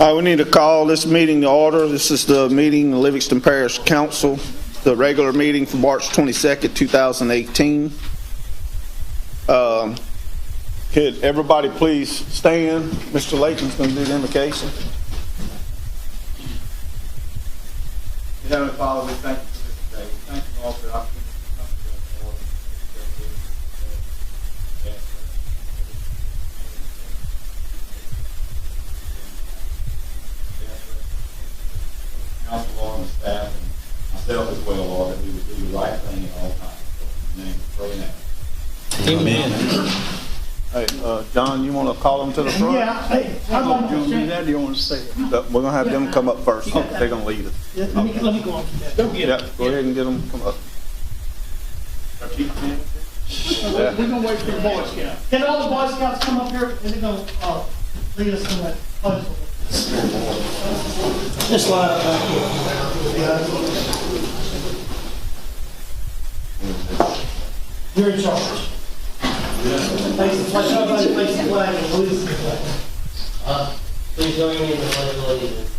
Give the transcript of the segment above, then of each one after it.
All right, we need to call this meeting to order. This is the meeting, the Livingston Parish Council, the regular meeting for March 22nd, 2018. Could everybody please stand? Mr. Layton's going to do the invocation. Heavenly Father, we thank you for this day. We thank you all for the opportunity to come together, Lord, council, Lord, and the staff, and myself as well, Lord, that we would do the right thing at all times. In the name of pray now. Amen. Hey, John, you want to call them to the front? Yeah. Hey, I'd like to do that. Do you want to say it? We're going to have them come up first. Okay. They're going to lead us. Yeah, let me go on to that. Go ahead and get them to come up. We're going to wait for the Boy Scouts. Can all the Boy Scouts come up here? And they're going to lead us in that place. Just line up back here. You're in charge. Face the flag. Everybody face the flag and release the flag. Please join me in the Pledge of Allegiance.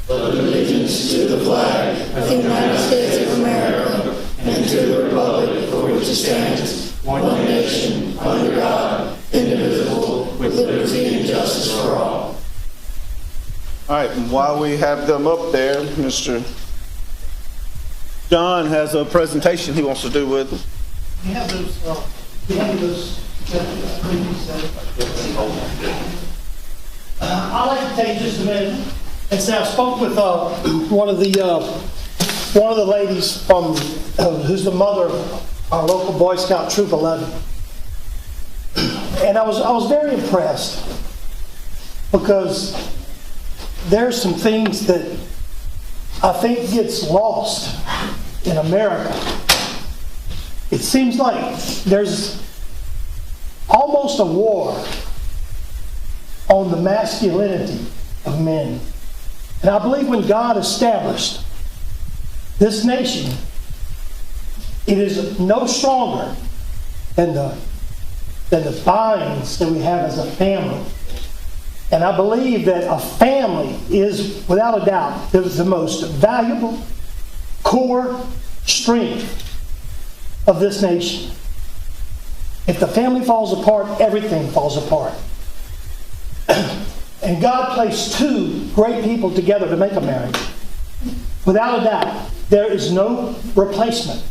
Pledge allegiance to the flag of the United States of America and to the republic for which it stands, one nation, under God, indivisible, with liberty and justice for all. All right, and while we have them up there, Mr. John has a presentation he wants to do with them. You have those. I'd like to take just a minute and say I spoke with one of the ladies from who's the mother of our local Boy Scout Troop 11, and I was very impressed because there's some things that I think gets lost in America. It seems like there's almost a war on the masculinity of men. And I believe when God established this nation, it is no stronger than the binds that we have as a family. And I believe that a family is, without a doubt, the most valuable core strength of this nation. If the family falls apart, everything falls apart. And God placed two great people together to make a marriage. Without a doubt, there is no replacement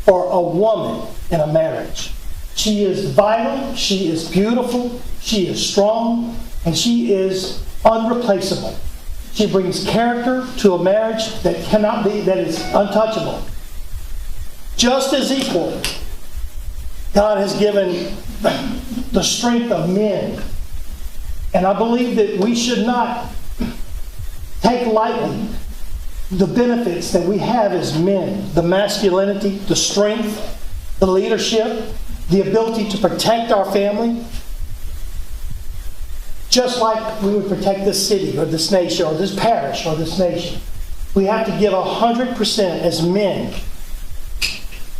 for a woman in a marriage. She is vital, she is beautiful, she is strong, and she is unreplaceable. She brings character to a marriage that is untouchable. Just as equal, God has given the strength of men. And I believe that we should not take lightly the benefits that we have as men. The masculinity, the strength, the leadership, the ability to protect our family. Just like we would protect this city or this nation or this parish or this nation. We have to give 100% as men.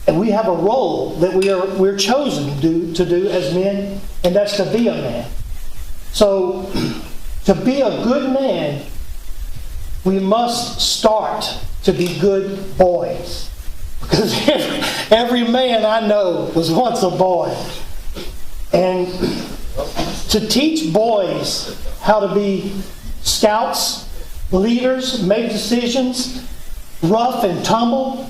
And we have a role that we're chosen to do as men, and that's to be a man. So, to be a good man, we must start to be good boys. Because every man I know was once a boy. And to teach boys how to be scouts, leaders, make decisions, rough and tumble,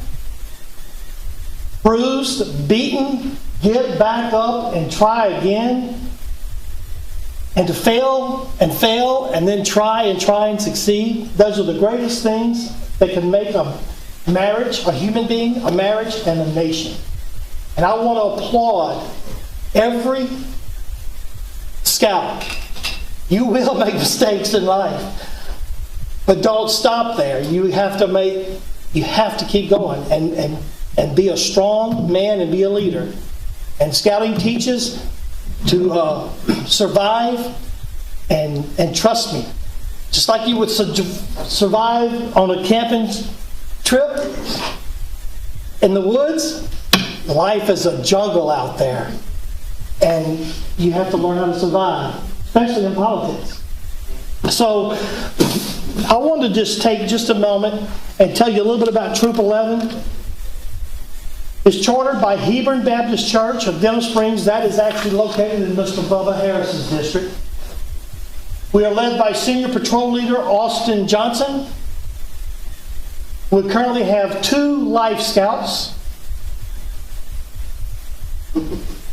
bruised, beaten, get back up and try again, and to fail and then try and succeed. Those are the greatest things that can make a marriage, a human being, a marriage, and a nation. And I want to applaud every scout. You will make mistakes in life, but don't stop there. You have to keep going and be a strong man and be a leader. And scouting teaches to survive and trust me. Just like you would survive on a camping trip in the woods, life is a jungle out there. And you have to learn how to survive, especially in politics. So I want to just take just a moment and tell you a little bit about Troop 11. It's chartered by Hebron Baptist Church of Denham Springs. That is actually located in Mr. Bubba Harris's district. We are led by Senior Patrol Leader Austin Johnson. We currently have 2 Life Scouts,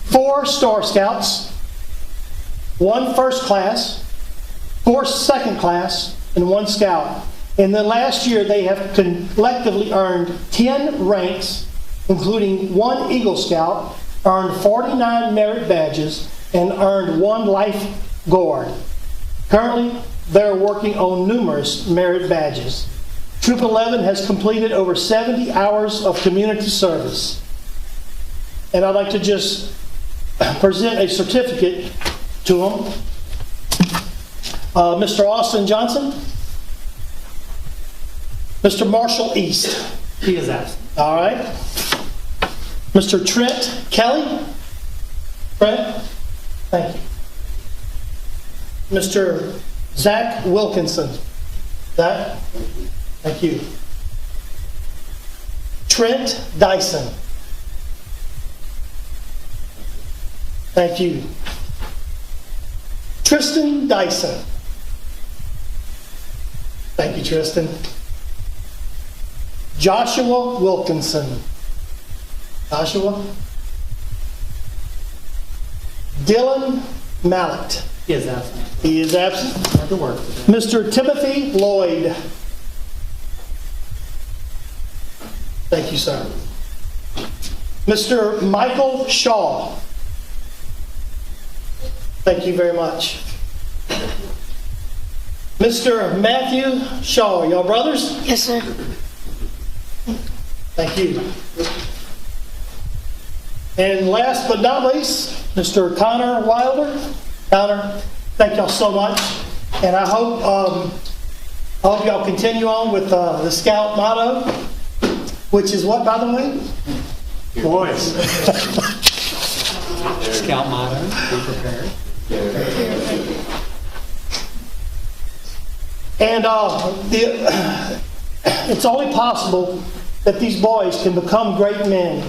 4 Star Scouts, 1 First Class, 4 Second Class, and 1 Scout. In the last year, they have collectively earned 10 ranks, including 1 Eagle Scout, earned 49 merit badges, and earned 1 Life Guard. Currently, they're working on numerous merit badges. Troop 11 has completed over 70 hours of community service. And I'd like to just present a certificate to them. Mr. Austin Johnson. Mr. Marshall East. He is absent. All right. Mr. Trent Kelly. Trent, thank you. Mr. Zach Wilkinson. Zach, thank you. Trent Dyson. Thank you. Tristan Dyson. Thank you, Tristan. Joshua Wilkinson. Joshua. Dylan Mallet. He is absent. He is absent. Had to work today. Mr. Timothy Lloyd. Thank you, sir. Mr. Michael Shaw. Thank you very much. Mr. Matthew Shaw. Y'all brothers? Yes, sir. Thank you. And last but not least, Mr. Connor Wilder. Connor, thank y'all so much. And I hope y'all continue on with the Scout motto, which is what, by the way? Boys. Scout motto, be prepared. And it's only possible that these boys can become great men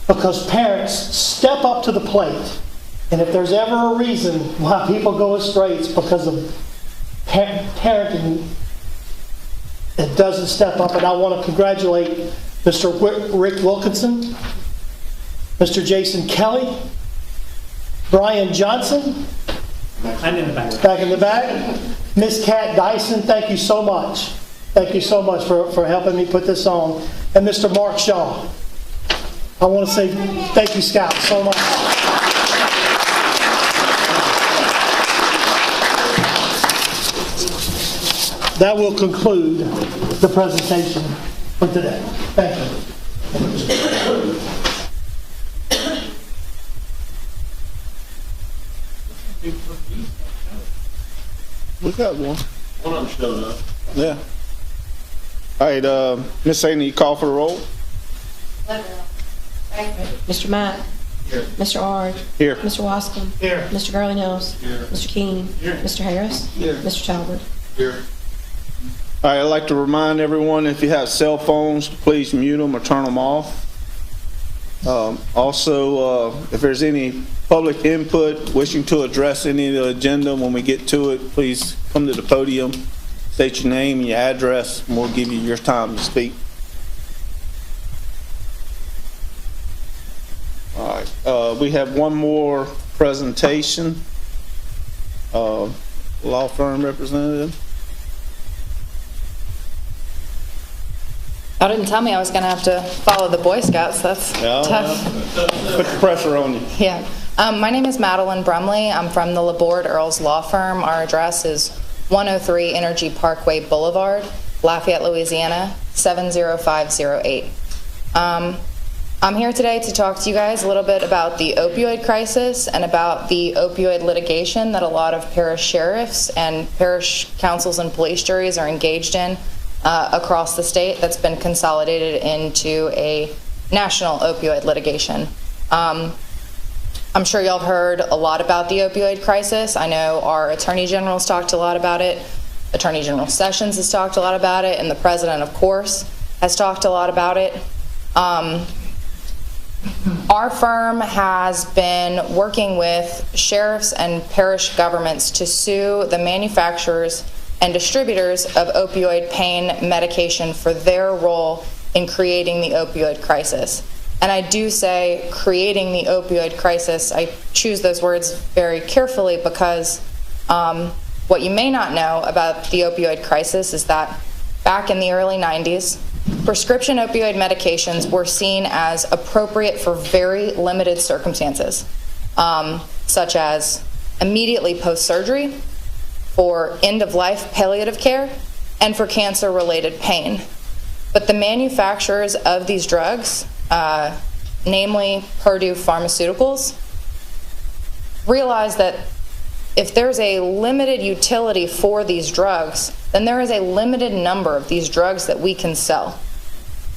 because parents step up to the plate. And if there's ever a reason why people go astray, it's because of parenting that doesn't step up. And I want to congratulate Mr. Rick Wilkinson, Mr. Jason Kelly, Brian Johnson, I'm in the back. back in the back, Miss Kat Dyson, thank you so much. Thank you so much for helping me put this on. And Mr. Mark Shaw. I want to say thank you, Scott, so much. That will conclude the presentation for today. Thank you. We got one. One of them showed up. Yeah. All right, Miss Amy, you call for the roll? Mr. Mack. Here. Mr. Ard. Here. Mr. Wascom. Here. Mr. Gurley Nels. Here. Mr. King. Here. Mr. Harris. Here. Mr. Talbot. Here. All right, I'd like to remind everyone, if you have cell phones, please mute them or turn them off. Also, if there's any public input wishing to address any of the agenda when we get to it, please come to the podium, state your name and your address, and we'll give you your time to speak. All right, we have one more presentation. Law firm representative. I didn't tell me I was going to have to follow the Boy Scouts. That's tough. Put the pressure on you. Yeah. My name is Madeline Brumley. I'm from the Laborde Earls Law Firm. Our address is 103 Energy Parkway Boulevard, Lafayette, Louisiana, 70508. I'm here today to talk to you guys a little bit about the opioid crisis and about the opioid litigation that a lot of parish sheriffs and parish councils and police juries are engaged in across the state that's been consolidated into a national opioid litigation. I'm sure y'all have heard a lot about the opioid crisis. I know our Attorney General's talked a lot about it. Attorney General Sessions has talked a lot about it, and the President, of course, has talked a lot about it. Our firm has been working with sheriffs and parish governments to sue the manufacturers and distributors of opioid pain medication for their role in creating the opioid crisis. And I do say creating the opioid crisis. I choose those words very carefully because what you may not know about the opioid crisis is that back in the early 90s, prescription opioid medications were seen as appropriate for very limited circumstances, such as immediately post-surgery, for end-of-life palliative care, and for cancer-related pain. But the manufacturers of these drugs, namely Purdue Pharmaceuticals, realized that if there's a limited utility for these drugs, then there is a limited number of these drugs that we can sell.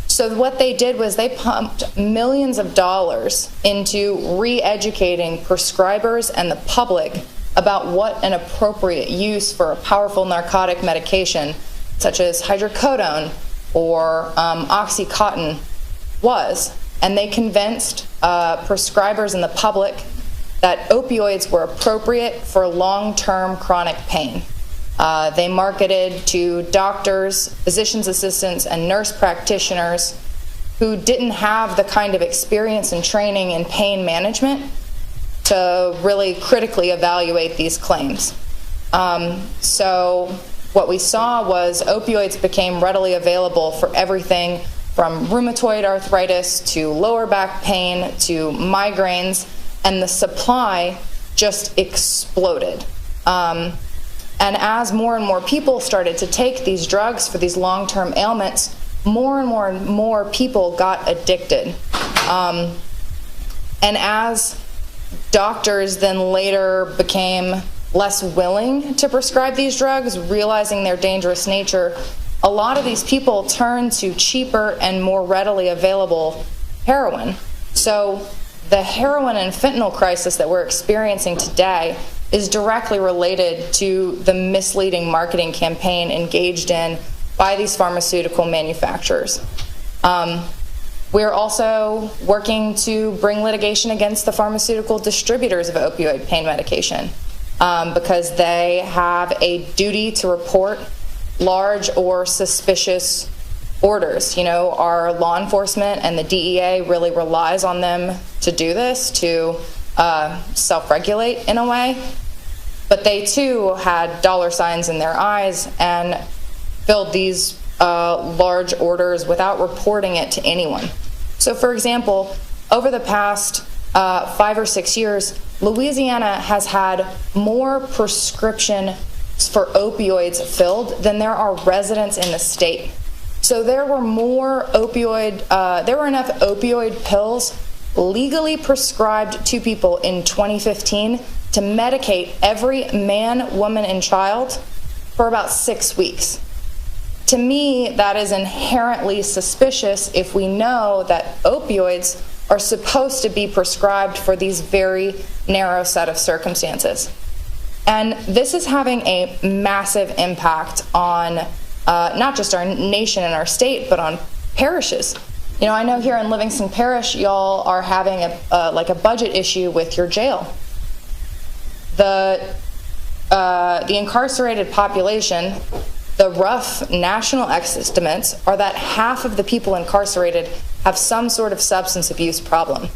So what they did was they pumped millions of dollars into re-educating prescribers and the public about what an appropriate use for a powerful narcotic medication, such as hydrocodone or Oxycontin, was. And they convinced prescribers and the public that opioids were appropriate for long-term chronic pain. They marketed to doctors, physician's assistants, and nurse practitioners who didn't have the kind of experience and training in pain management to really critically evaluate these claims. So what we saw was opioids became readily available for everything from rheumatoid arthritis to lower back pain to migraines, and the supply just exploded. And as more and more people started to take these drugs for these long-term ailments, more and more people got addicted. And as doctors then later became less willing to prescribe these drugs, realizing their dangerous nature, a lot of these people turned to cheaper and more readily available heroin. So the heroin and fentanyl crisis that we're experiencing today is directly related to the misleading marketing campaign engaged in by these pharmaceutical manufacturers. We're also working to bring litigation against the pharmaceutical distributors of opioid pain medication because they have a duty to report large or suspicious orders. You know, our law enforcement and the DEA really relies on them to do this, to self-regulate in a way. But they too had dollar signs in their eyes and filled these large orders without reporting it to anyone. So for example, over the past 5 or 6 years, Louisiana has had more prescriptions for opioids filled than there are residents in the state. So there were enough opioid pills legally prescribed to people in 2015 to medicate every man, woman, and child for about 6 weeks. To me, that is inherently suspicious if we know that opioids are supposed to be prescribed for these very narrow set of circumstances. And this is having a massive impact on not just our nation and our state, but on parishes. You know, I know here in Livingston Parish, y'all are having a budget issue with your jail. The incarcerated population, the rough national estimates are that half of the people incarcerated have some sort of substance abuse problem.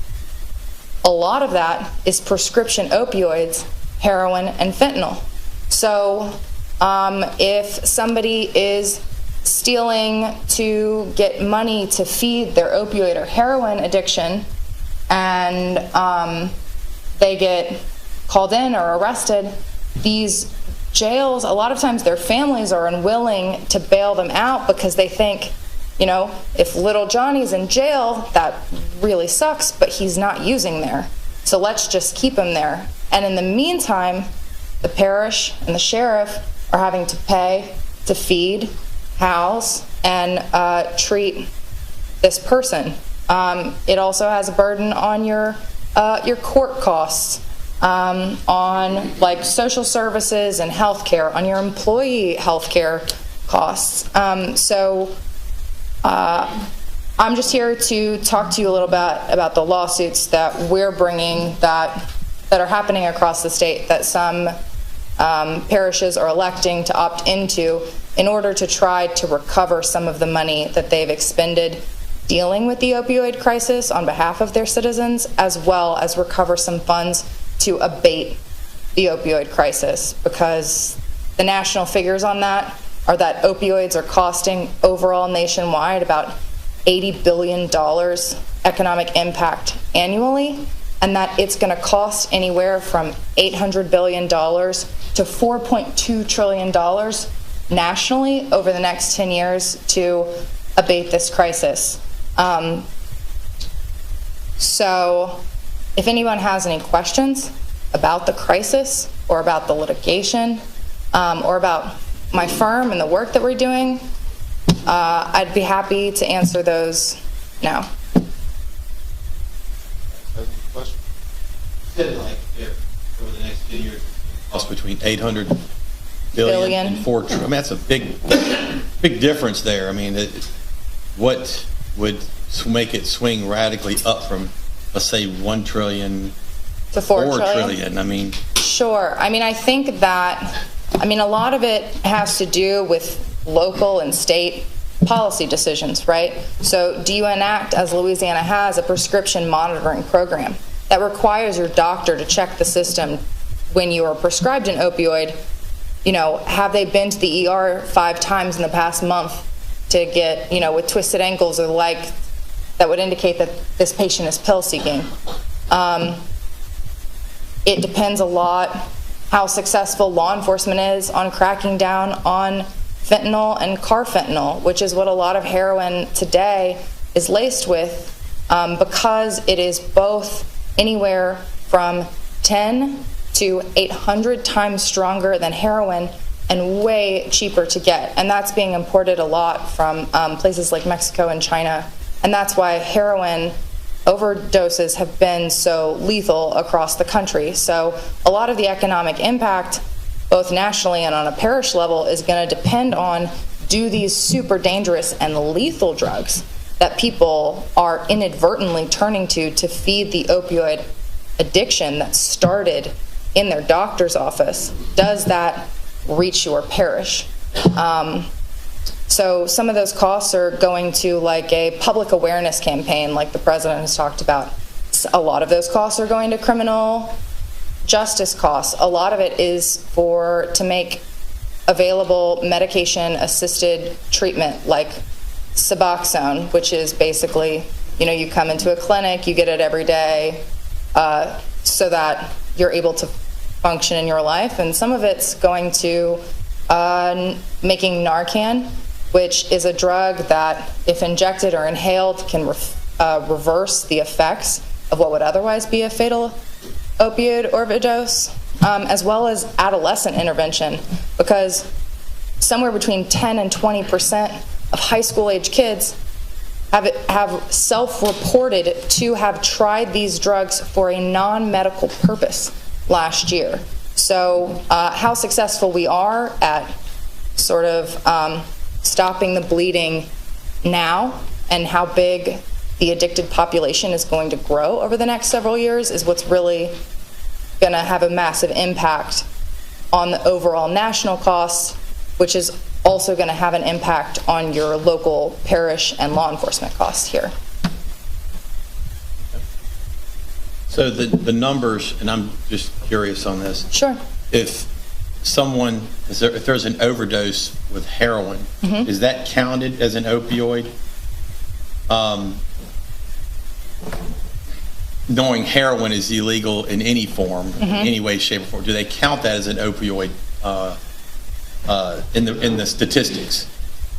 A lot of that is prescription opioids, heroin, and fentanyl. So if somebody is stealing to get money to feed their opioid or heroin addiction and they get called in or arrested, these jails, a lot of times their families are unwilling to bail them out because they think, you know, if little Johnny's in jail, that really sucks, but he's not using there. So let's just keep him there. And in the meantime, the parish and the sheriff are having to pay to feed, house, and treat this person. It also has a burden on your court costs. on like social services and healthcare, on your employee healthcare costs. I'm just here to talk to you a little bit about the lawsuits that we're bringing that are happening across the state, that some parishes are electing to opt into in order to try to recover some of the money that they've expended dealing with the opioid crisis on behalf of their citizens, as well as recover some funds to abate the opioid crisis, because the national figures on that are that opioids are costing overall nationwide about $80 billion economic impact annually, and that it's going to cost anywhere from $800 billion to $4.2 trillion nationally over the next 10 years to abate this crisis. So if anyone has any questions about the crisis or about the litigation or about my firm and the work that we're doing, I'd be happy to answer those now. Question. You said like over the next 10 years, cost between 800 billion and 4 trillion. I mean, that's a big difference there. I mean, what would make it swing radically up from, let's say, 1 trillion to 4 trillion? I mean, sure. I mean, I think that, a lot of it has to do with local and state policy decisions, right? So do you enact, as Louisiana has, a prescription monitoring program that requires your doctor to check the system when you are prescribed an opioid? You know, have they been to the ER 5 times in the past month to get, with twisted ankles or the like, that would indicate that this patient is pill seeking? It depends a lot how successful law enforcement is on cracking down on fentanyl and carfentanil, which is what a lot of heroin today is laced with, because it is both anywhere from 10 to 800 times stronger than heroin and way cheaper to get. And that's being imported a lot from places like Mexico and China. And that's why heroin overdoses have been so lethal across the country. So a lot of the economic impact, both nationally and on a parish level, is going to depend on, do these super dangerous and lethal drugs that people are inadvertently turning to feed the opioid addiction that started in their doctor's office, does that reach your parish? So some of those costs are going to like a public awareness campaign like the president has talked about. A lot of those costs are going to criminal justice costs. A lot of it is to make available medication-assisted treatment like Suboxone, which is basically, you come into a clinic, you get it every day so that you're able to function in your life. And some of it's going to making Narcan, which is a drug that, if injected or inhaled, can reverse the effects of what would otherwise be a fatal opioid overdose, as well as adolescent intervention, because somewhere between 10 and 20% of high school age kids have self-reported to have tried these drugs for a non-medical purpose last year. So how successful we are at sort of stopping the bleeding now, and how big the addicted population is going to grow over the next several years, is what's really going to have a massive impact on the overall national costs, which is also going to have an impact on your local parish and law enforcement costs here. so the numbers, and I'm just curious on this. Sure. If there's an overdose with heroin, is that counted as an opioid? Knowing heroin is illegal in any form, any way, shape, or form, do they count that as an opioid in the statistics?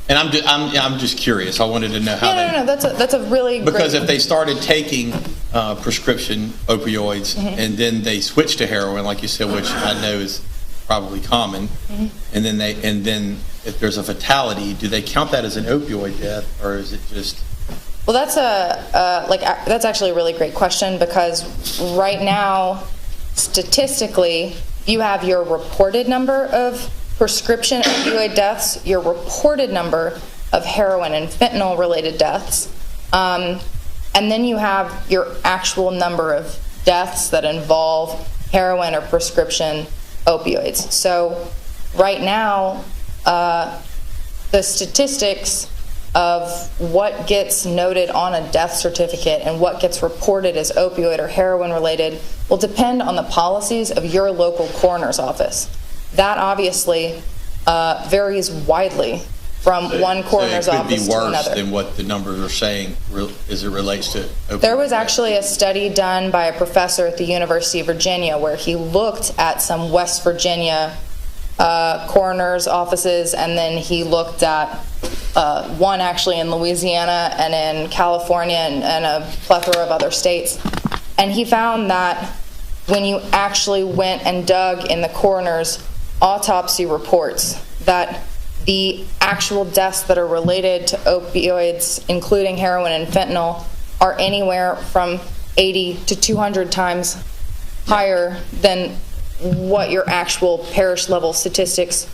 And I'm just curious. I wanted to know how. No. That's a really because great... if they started taking prescription opioids and then they switched to heroin, like you said, which I know is probably common, and then if there's a fatality, do they count that as an opioid death, or is it just? Well, that's actually a really great question, because right now statistically, you have your reported number of prescription opioid deaths, your reported number of heroin and fentanyl related deaths, and then you have your actual number of deaths that involve heroin or prescription opioids. So right now, the statistics of what gets noted on a death certificate and what gets reported as opioid or heroin related will depend on the policies of your local coroner's office. That obviously varies widely from one coroner's office to another. It could be worse than what the numbers are saying as it relates to opioid. There was actually a study done by a professor at the University of Virginia where he looked at some West Virginia coroner's offices, and then he looked at one actually in Louisiana and in California and a plethora of other states. And he found that when you actually went and dug in the coroner's autopsy reports, that the actual deaths that are related to opioids, including heroin and fentanyl, are anywhere from 80 to 200 times higher than what your actual parish level statistics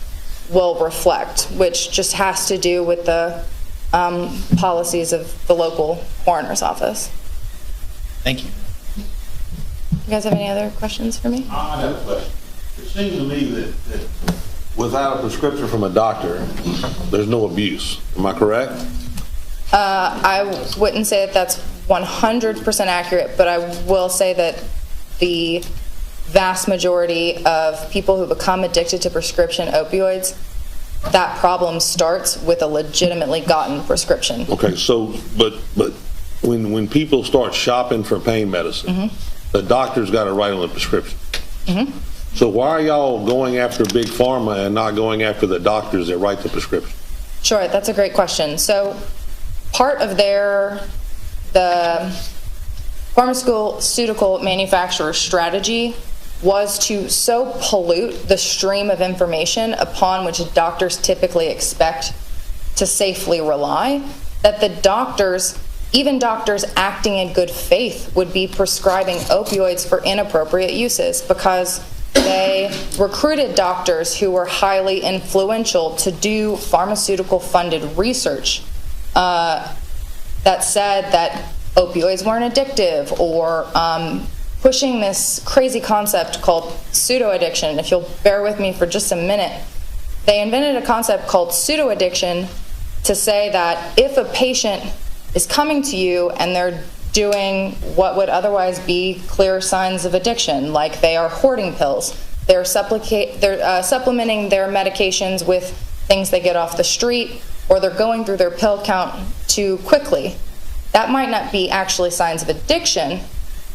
will reflect, which just has to do with the policies of the local coroner's office. Thank you. You guys have any other questions for me? I have a question. It seems to me that Without a prescription from a doctor, there's no abuse. Am I correct? I wouldn't say that that's 100% accurate, but I will say that the vast majority of people who become addicted to prescription opioids, that problem starts with a legitimately gotten prescription. Okay, so, but when people start shopping for pain medicine, the doctor's got to write on the prescription. So why are y'all going after Big Pharma and not going after the doctors that write the prescription? Sure, that's a great question. So part of the pharmaceutical manufacturer strategy was to so pollute the stream of information upon which doctors typically expect to safely rely, that the doctors, even doctors acting in good faith, would be prescribing opioids for inappropriate uses because they recruited doctors who were highly influential to do pharmaceutical-funded research that said that opioids weren't addictive, or pushing this crazy concept called pseudo-addiction. If you'll bear with me for just a minute, they invented a concept called pseudo-addiction to say that if a patient is coming to you and they're doing what would otherwise be clear signs of addiction, like they are hoarding pills, they're supplementing their medications with things they get off the street, or they're going through their pill count too quickly, that might not be actually signs of addiction.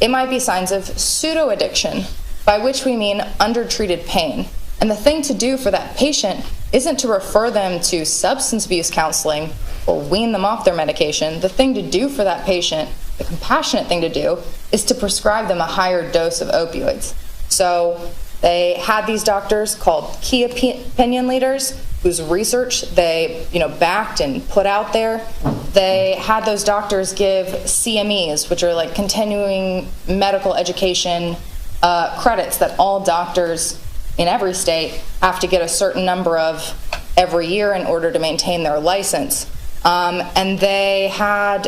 It might be signs of pseudo-addiction, by which we mean undertreated pain. And the thing to do for that patient isn't to refer them to substance abuse counseling or wean them off their medication. The thing to do for that patient, the compassionate thing to do, is to prescribe them a higher dose of opioids. So they had these doctors called key opinion leaders whose research they backed and put out there. They had those doctors give CMEs, which are like continuing medical education credits that all doctors in every state have to get a certain number of every year in order to maintain their license. And they had,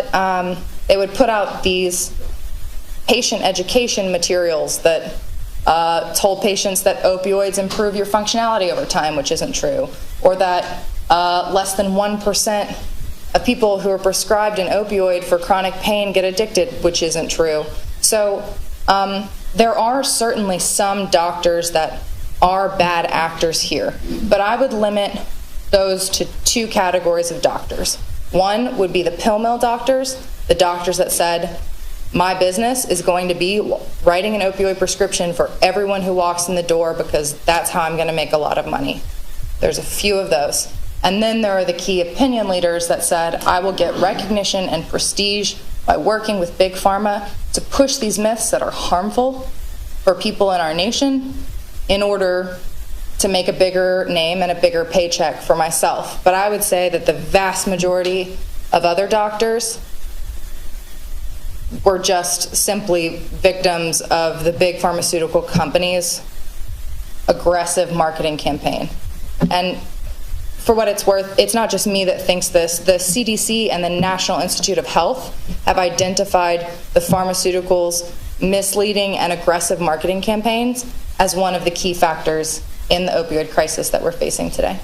they would put out these patient education materials that told patients that opioids improve your functionality over time, which isn't true, or that less than 1% of people who are prescribed an opioid for chronic pain get addicted, which isn't true. So there are certainly some doctors that are bad actors here, but I would limit those to two categories of doctors. One would be the pill mill doctors, the doctors that said, my business is going to be writing an opioid prescription for everyone who walks in the door because that's how I'm going to make a lot of money. There's a few of those. And then there are the key opinion leaders that said, I will get recognition and prestige by working with Big Pharma to push these myths that are harmful for people in our nation in order to make a bigger name and a bigger paycheck for myself. But I would say that the vast majority of other doctors we're just simply victims of the big pharmaceutical companies' aggressive marketing campaign. And for what it's worth, it's not just me that thinks this. The CDC and the National Institute of Health have identified the pharmaceuticals' misleading and aggressive marketing campaigns as one of the key factors in the opioid crisis that we're facing today.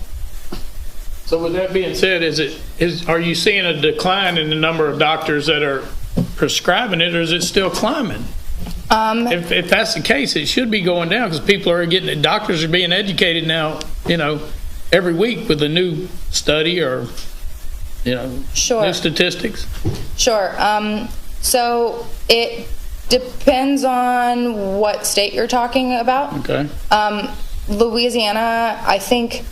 So with that being said, are you seeing a decline in the number of doctors that are prescribing it, or is it still climbing? If that's the case, it should be going down, because people are getting it. Doctors are being educated now, every week with a new study or, Sure. new statistics. Sure. So it depends on what state you're talking about. Okay. Louisiana, I think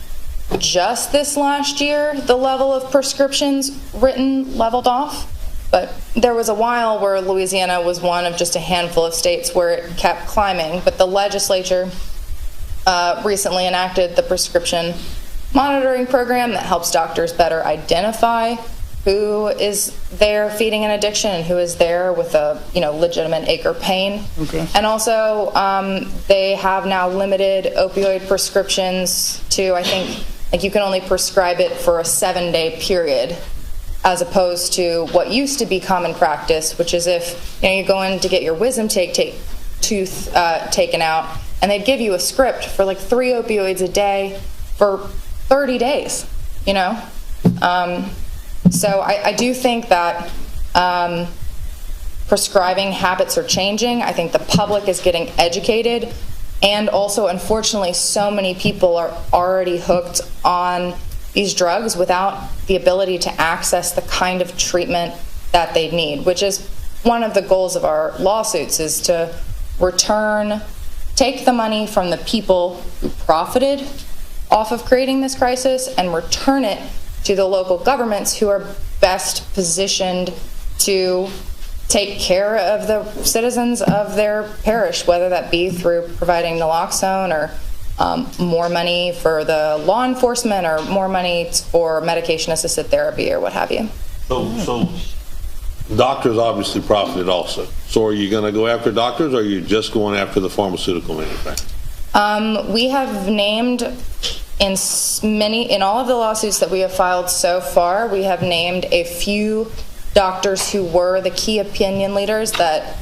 just this last year, the level of prescriptions written leveled off. But there was a while where Louisiana was one of just a handful of states where it kept climbing. But the legislature recently enacted the prescription monitoring program that helps doctors better identify who is there feeding an addiction and who is there with a legitimate ache or pain. Okay. And also they have now limited opioid prescriptions to, I think, like you can only prescribe it for a 7-day period, as opposed to what used to be common practice, which is if you go in to get your wisdom tooth taken out, and they'd give you a script for like 3 opioids a day for 30 days, So I do think that prescribing habits are changing. I think the public is getting educated. And also, unfortunately, so many people are already hooked on these drugs without the ability to access the kind of treatment that they need, which is one of the goals of our lawsuits, is to take the money from the people who profited off of creating this crisis and return it to the local governments who are best positioned to take care of the citizens of their parish, whether that be through providing naloxone or more money for the law enforcement or more money for medication-assisted therapy or what have you. So doctors obviously profited also. So are you going to go after doctors, or are you just going after the pharmaceutical manufacturers? We have named in all of the lawsuits that we have filed so far, we have named a few doctors who were the key opinion leaders that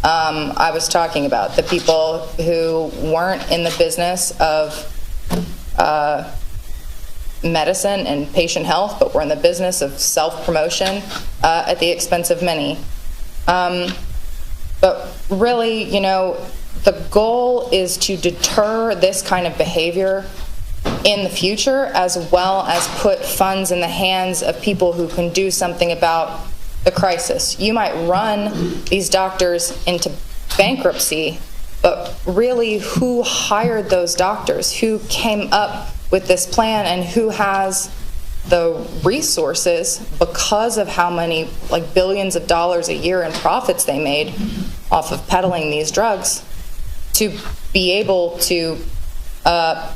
I was talking about, the people who weren't in the business of medicine and patient health, but were in the business of self-promotion at the expense of many. But really, the goal is to deter this kind of behavior in the future, as well as put funds in the hands of people who can do something about the crisis. You might run these doctors into bankruptcy, but really, who hired those doctors? Who came up with this plan, and who has the resources, because of how many, like billions of dollars a year in profits they made off of peddling these drugs, to be able to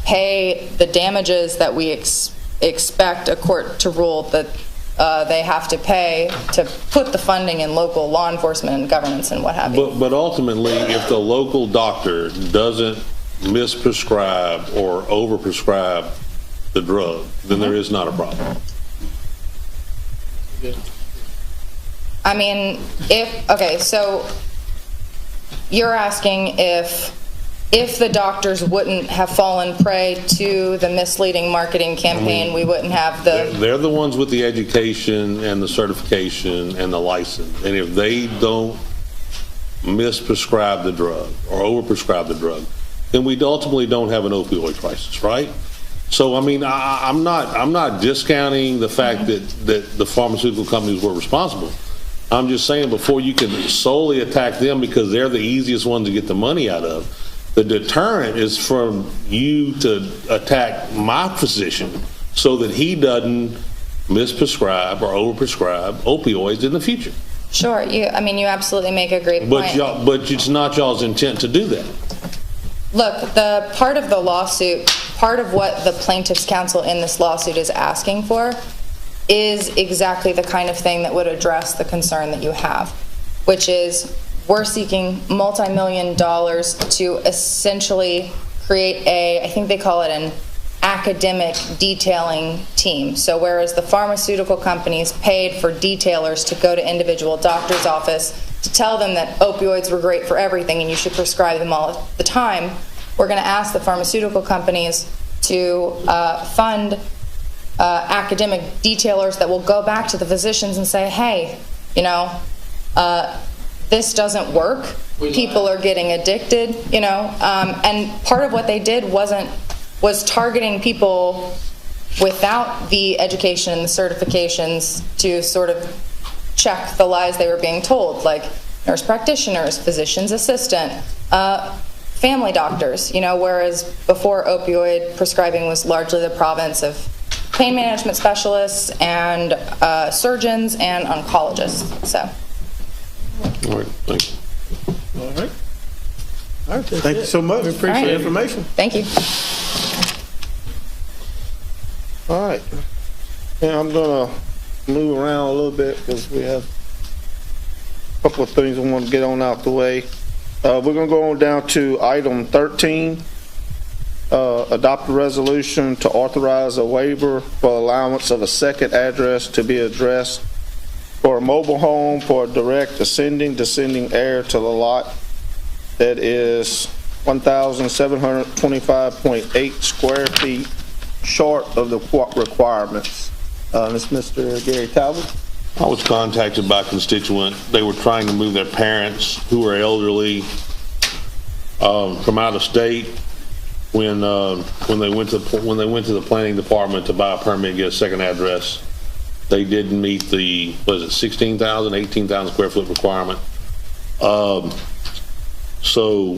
pay the damages that we expect a court to rule that they have to pay to put the funding in local law enforcement and governance and what have you. But ultimately, if the local doctor doesn't misprescribe or overprescribe the drug, then there is not a problem. I mean, so you're asking if the doctors wouldn't have fallen prey to the misleading marketing campaign, we wouldn't have the... They're the ones with the education and the certification and the license. And if they don't misprescribe the drug or overprescribe the drug, then we ultimately don't have an opioid crisis, right? So, I mean, I'm not discounting the fact that the pharmaceutical companies were responsible. I'm just saying, before you can solely attack them because they're the easiest ones to get the money out of, the deterrent is from you to attack my physician so that he doesn't misprescribe or overprescribe opioids in the future. Sure, you absolutely make a great point. But it's not y'all's intent to do that. Look, the part of the lawsuit, part of what the plaintiff's counsel in this lawsuit is asking for is exactly the kind of thing that would address the concern that you have, which is we're seeking multi-million dollars to essentially create I think they call it an academic detailing team. So whereas the pharmaceutical companies paid for detailers to go to individual doctor's office to tell them that opioids were great for everything and you should prescribe them all the time, we're going to ask the pharmaceutical companies to fund academic detailers that will go back to the physicians and say, hey, this doesn't work. People are getting addicted, and part of what they did was targeting people without the education and the certifications to sort of check the lies they were being told, like nurse practitioners, physician's assistant, family doctors, whereas before opioid prescribing was largely the province of pain management specialists and surgeons and oncologists. So. All right, thank you. All right. All right, thank you so much. We appreciate the information. Thank you. All right. Now I'm going to move around a little bit because we have a couple of things I want to get on out the way. We're going to go on down to item 13. Adopt a resolution to authorize a waiver for allowance of a second address to be addressed for a mobile home for a direct descending heir to the lot that is 1,725.8 square feet short of the requirements. This is Mr. Gary Talbot. I was contacted by a constituent. They were trying to move their parents who are elderly from out of state when they went to the planning department to buy a permit and get a second address. They didn't meet the 16,000, 18,000 square foot requirement. So,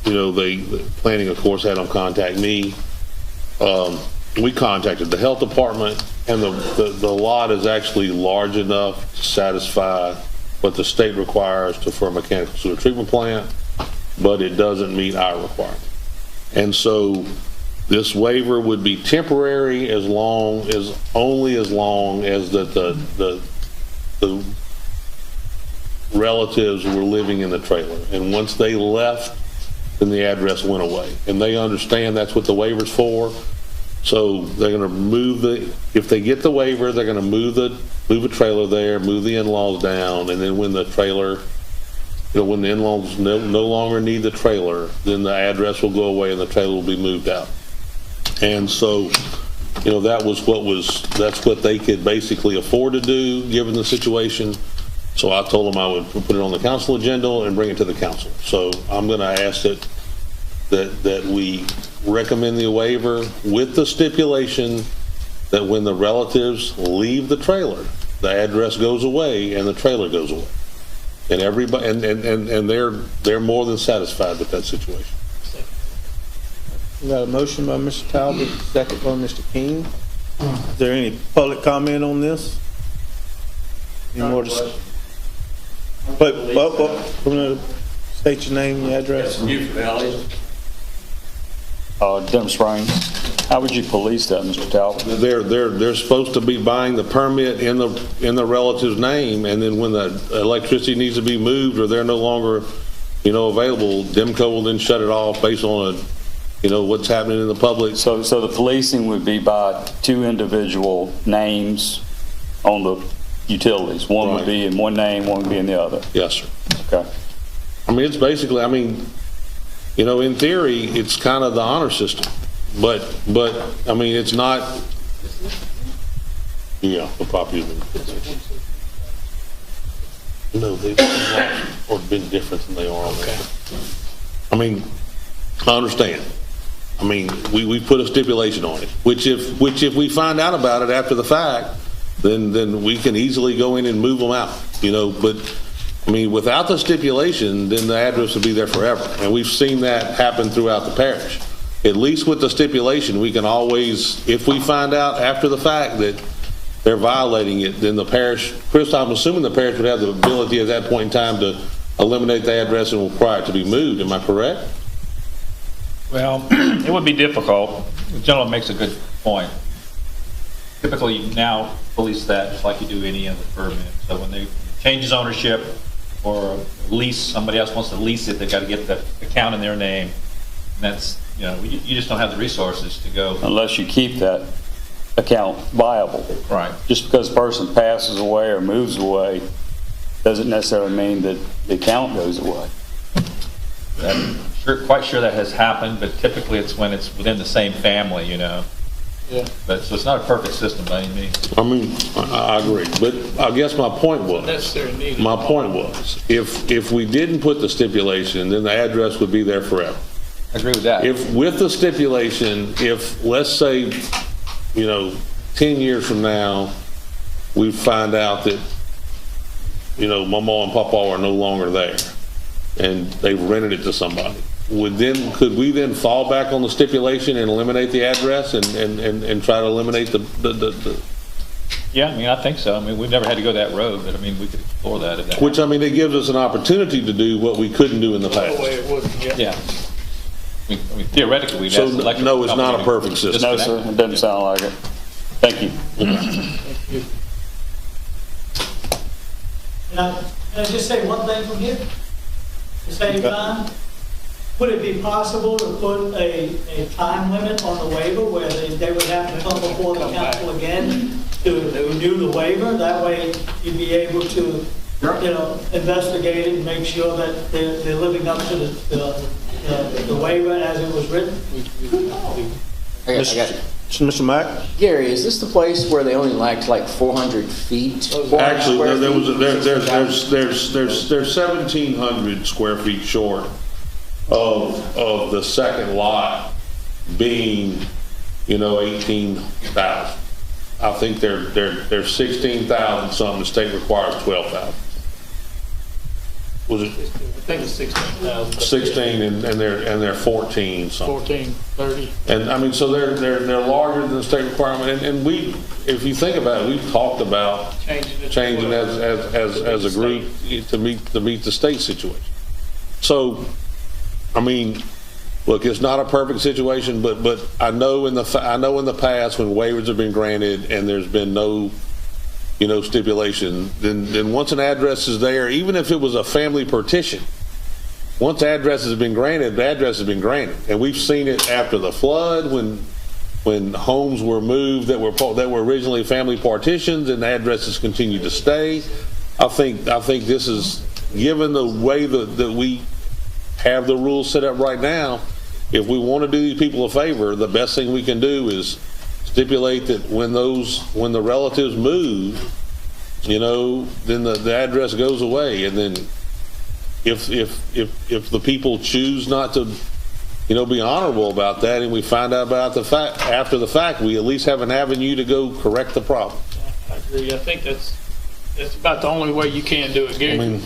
the planning, of course, had them contact me. We contacted the health department, and the lot is actually large enough to satisfy what the state requires for a mechanical sewer treatment plant, but it doesn't meet our requirement. And so this waiver would be temporary only as long as the relatives were living in the trailer. And once they left, then the address went away. And they understand that's what the waiver's for. So they're going to if they get the waiver, they're going to move a trailer there, move the in-laws down, and then when the trailer, when the in-laws no longer need the trailer, then the address will go away and the trailer will be moved out. And so, that's what they could basically afford to do given the situation. So I told them I would put it on the council agenda and bring it to the council. So I'm going to ask that we recommend the waiver with the stipulation that when the relatives leave the trailer, the address goes away and the trailer goes away. And everybody, and they're more than satisfied with that situation. We got a motion by Mr. Talbot, second by Mr. King. Is there any public comment on this? Any more discussion? State your name and your address. Denham Springs. How would you police that, Mr. Talbot? They're supposed to be buying the permit in the relative's name, and then when the electricity needs to be moved or they're no longer, available, DEMCO will then shut it off based on what's happening in the public. So the policing would be by two individual names on the utilities. One would be in one name, one would be in the other. Yes, sir. Okay. It's basically, in theory, it's kind of the honor system, but it's not. Yeah, the property has been. No, they've been different than they are. Okay. I understand. We put a stipulation on it, which if we find out about it after the fact, then we can easily go in and move them out. But without the stipulation, then the address will be there forever. And we've seen that happen throughout the parish. At least with the stipulation, we can always, if we find out after the fact that they're violating it, then the parish, Chris, I'm assuming the parish would have the ability at that point in time to eliminate the address and require it to be moved. Am I correct? Well, it would be difficult. The gentleman makes a good point. Typically, you now police that just like you do any other permit. So when they changes ownership, or lease, somebody else wants to lease it, they've got to get the account in their name. And that's, you just don't have the resources to go. Unless you keep that account viable. Right. Just because a person passes away or moves away doesn't necessarily mean that the account goes away. I'm quite sure that has happened, but typically it's when it's within the same family, Yeah. But so it's not a perfect system by any means. I mean, I agree, but I guess my point was, if we didn't put the stipulation, then the address would be there forever. I agree with that. If with the stipulation, if let's say, 10 years from now, we find out that, Mama and Papa are no longer there, and they've rented it to somebody, could we then fall back on the stipulation and eliminate the address and try to eliminate the Yeah, I mean, I think so. I mean, we've never had to go that road, but I mean, we could explore that. If that which, I mean, it gives us an opportunity to do what we couldn't do in the past. Yeah. I mean, theoretically, we'd So, have to no, it's not a perfect system. No, sir, it doesn't sound like it. Thank you. Can I just say one thing from here? At the same time, would it be possible to put a time limit on the waiver where they would have to come before the council again to renew the waiver? That way you'd be able to, investigate it and make sure that they're living up to the waiver as it was written? I got it. Mr. Mack? Gary, is this the place where they only lacked like 400 feet? Actually, there's 1,700 square feet short of the second lot being, 18,000. I think there's 16,000 something. The state requires 12,000. Was it? I think it's 16,000. 16 and they're 14 something. 14, 30. And I mean, so they're larger than the state requirement. And we, if you think about it, we've talked about changing as a group to meet the state situation. So, I mean, look, it's not a perfect situation, but I know in the past when waivers have been granted and there's been no stipulation, then once an address is there, even if it was a family partition, once address has been granted, the address has been granted. And we've seen it after the flood when homes were moved that were originally family partitions and the addresses continue to stay. I think this is, given the way that we have the rules set up right now, if we want to do these people a favor, the best thing we can do is stipulate that when the relatives move, then the address goes away. And then if the people choose not to, be honorable about that, and we find out about the fact after the fact, we at least have an avenue to go correct the problem. I agree. I think that's about the only way you can do it, Gary.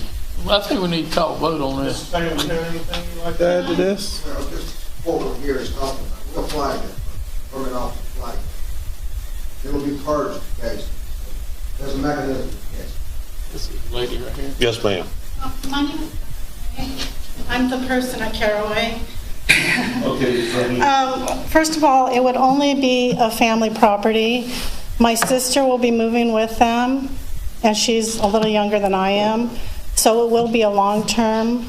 I think we need to call a vote on this. Is there anything you'd like to add to this? Just what we're here is talking about. We'll flag it. Permit officer flag it. It will be purged in case. There's a mechanism in case. This is the lady right here. Yes, ma'am. My name is, I'm the person at Caraway. Okay. First of all, it would only be a family property. My sister will be moving with them, and she's a little younger than I am. So it will be a long-term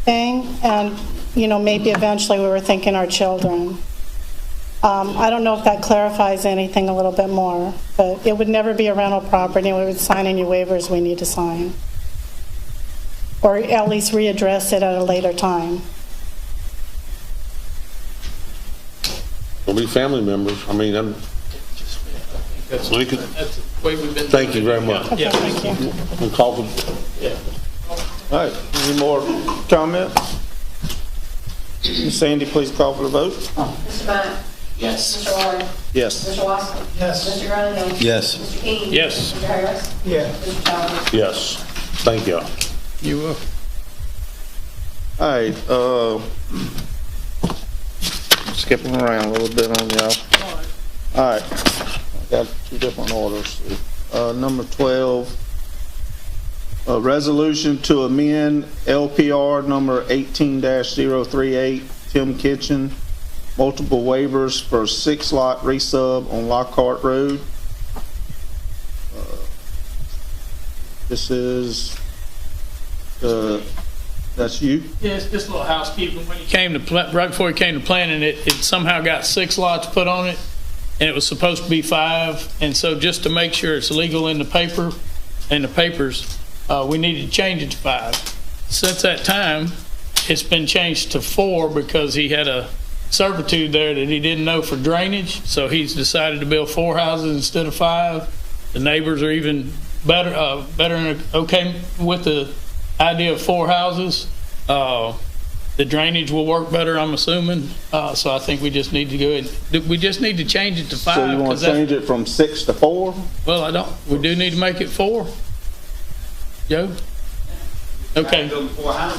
thing, and, maybe eventually we were thinking our children. I don't know if that clarifies anything a little bit more, but it would never be a rental property, and we would sign any waivers we need to sign. Or at least readdress it at a later time. We'll be family members. I mean, That's the way we've been. Thank you very much. Yeah, thank you. We'll call for. Yeah. All right, any more comments? Ms. Sandy, please call for the vote. Mr. Matt? Yes. Mr. Ward? Yes. Mr. Watson? Yes. Mr. Gronhill? Yes. Mr. King? Yes. Mr. Harris? Yeah. Mr. Childs? Yes. Thank you. You will. All right, skipping around a little bit on y'all. All right, I got two different orders. Number 12, a resolution to amend LPR number 18-038, Tim Kitchen, multiple waivers for 6-lot resub on Lockhart Road. This is That's you? Yeah, it's just a little housekeeping. When he came to, right before he came to planning, it somehow got 6 lots put on it, and it was supposed to be 5. And so just to make sure it's legal in the papers, we needed to change it to 5. Since that time, it's been changed to 4 because he had a servitude there that he didn't know for drainage. So he's decided to build 4 houses instead of 5. The neighbors are even better and okay with the idea of 4 houses. The drainage will work better, I'm assuming. So I think we just need to go ahead. We just need to change it to 5. So you want to change it from 6 to 4? Well, I don't. We do need to make it 4. Joe? Okay.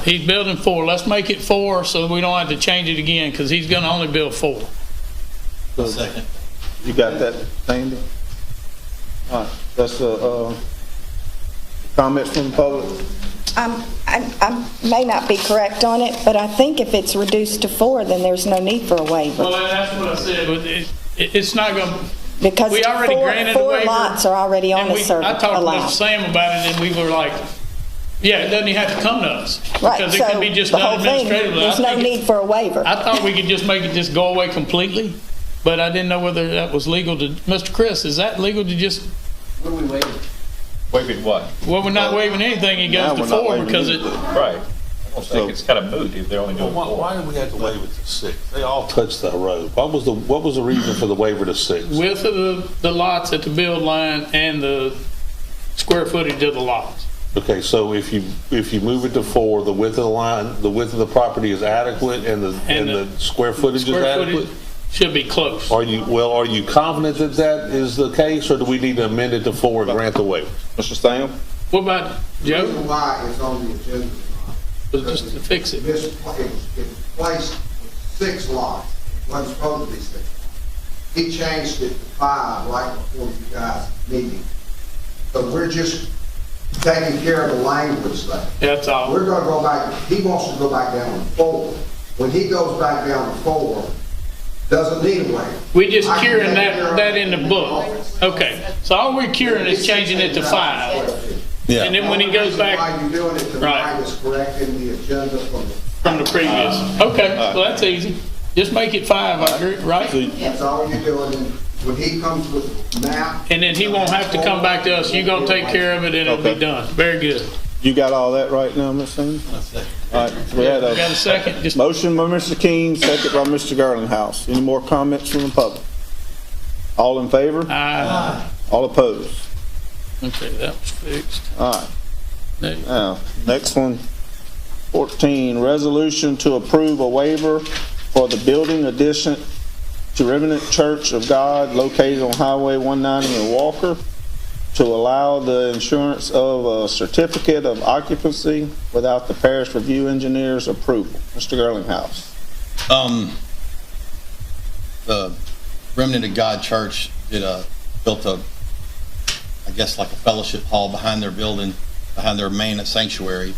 He's building 4. Let's make it 4 so we don't have to change it again because he's going to only build 4. Second. You got that, Sandy? All right. That's a comment from the public. I may not be correct on it, but I think if it's reduced to 4, then there's no need for a waiver. Well, that's what I said. But it's not going to. Because we already granted the four waiver. lots are already on the survey. I talked allowed. to Mr. Sam about it, and we were like, yeah, it doesn't even have to come to us. Right, Because it so can be just the done whole thing, administratively. there's no need for a waiver. I thought we could just make it just go away completely, but I didn't know whether that was legal to. Mr. Chris, is that legal to just? What are we waiting? Waiving what? Well, we're not waiving anything. It goes to 4 because it. Right. I don't think it's kind of moot if they're only doing 4. Why did we have to waive it to 6? They all touched that road. What was the reason for the waiver to 6? Width of the lots at the build line and the square footage of the lots. Okay, so if you move it to 4, the width of the line, the width of the property is adequate, and the square footage is adequate. Should be close. Are you confident that that is the case, or do we need to amend it to 4 and grant the waiver? Mr. Sam? What about Joe? The reason why it's on the agenda Just to fix it. It was placed with 6 lots. It wasn't supposed to be 6 lots. He changed it to 5 right before you guys meeting. So we're just taking care of the language thing. That's all. We're going to go back, he wants to go back down to 4. When he goes back down to 4, doesn't need a waiver. We just curing that in the book. Okay. So all we're curing is changing it to 5. Yeah. And then when he goes back. Why you're doing it tonight is correcting the agenda from the previous. Okay. Well, that's easy. Just make it 5, I agree, right? That's all you're doing. And when he comes with a map. And then he won't have to come back to us. You're going to take care of it and it'll be done. Very good. You got all that right now, Ms. Sandy? All right, we had got a second. Just motion by Mr. King, second by Mr. Garlinghouse. Any more comments from the public? All in favor? Aye. All opposed? Okay, that was fixed. All right. Now, next one, 14, resolution to approve a waiver for the building addition to Remnant Church of God located on Highway 190 in Walker to allow the insurance of a certificate of occupancy without the parish review engineer's approval. Mr. Garlinghouse. The Remnant of God Church built a, I guess, like a fellowship hall behind their building, behind their main sanctuary.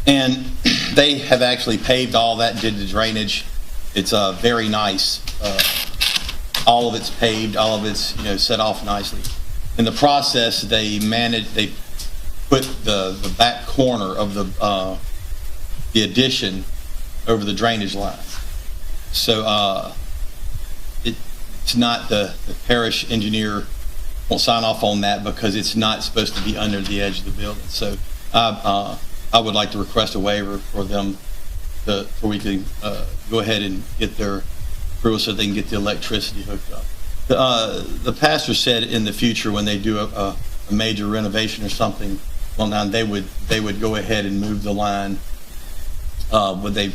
And they have actually paved all that, did the drainage. It's very nice. All of it's paved, all of it's set off nicely. In the process, they put the back corner of the addition over the drainage line. So it's not the parish engineer won't sign off on that because it's not supposed to be under the edge of the building. So I would like to request a waiver for them so we can go ahead and get their approval so they can get the electricity hooked up. The pastor said in the future when they do a major renovation or something, well, now they would go ahead and move the line when they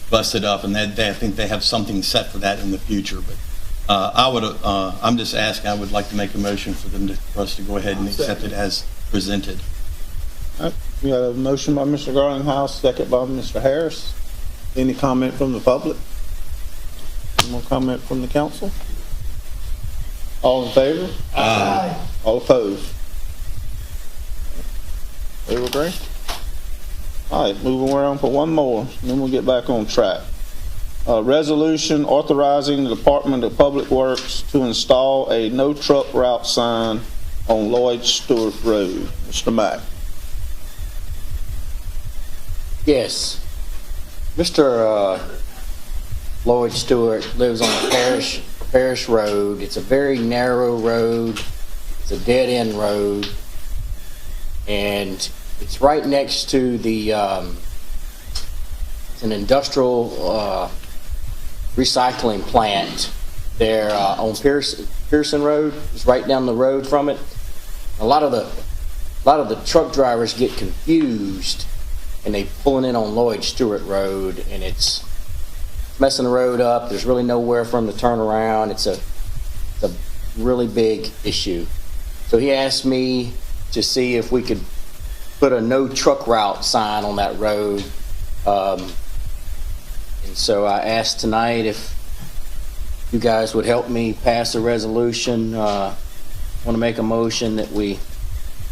bust it up, and I think they have something set for that in the future. But I'm just asking. I would like to make a motion for us to go ahead and accept it as presented. All right. We got a motion by Mr. Garlinghouse, second by Mr. Harris. Any comment from the public? Any more comment from the council? All in favor? Aye. All opposed? They were great. All right, moving around for one more, and then we'll get back on track. Resolution authorizing the Department of Public Works to install a no truck route sign on Lloyd Stewart Road. Mr. Mack. Yes. Mr. Lloyd Stewart lives on the Parish Road. It's a very narrow road. It's a dead-end road. And it's right next to the, it's an industrial recycling plant there on Pearson Road. It's right down the road from it. A lot of the truck drivers get confused and they pulling in on Lloyd Stewart Road, and it's messing the road up. There's really nowhere for them to turn around. It's a really big issue. So he asked me to see if we could put a no truck route sign on that road. And so I asked tonight if you guys would help me pass a resolution. I want to make a motion that we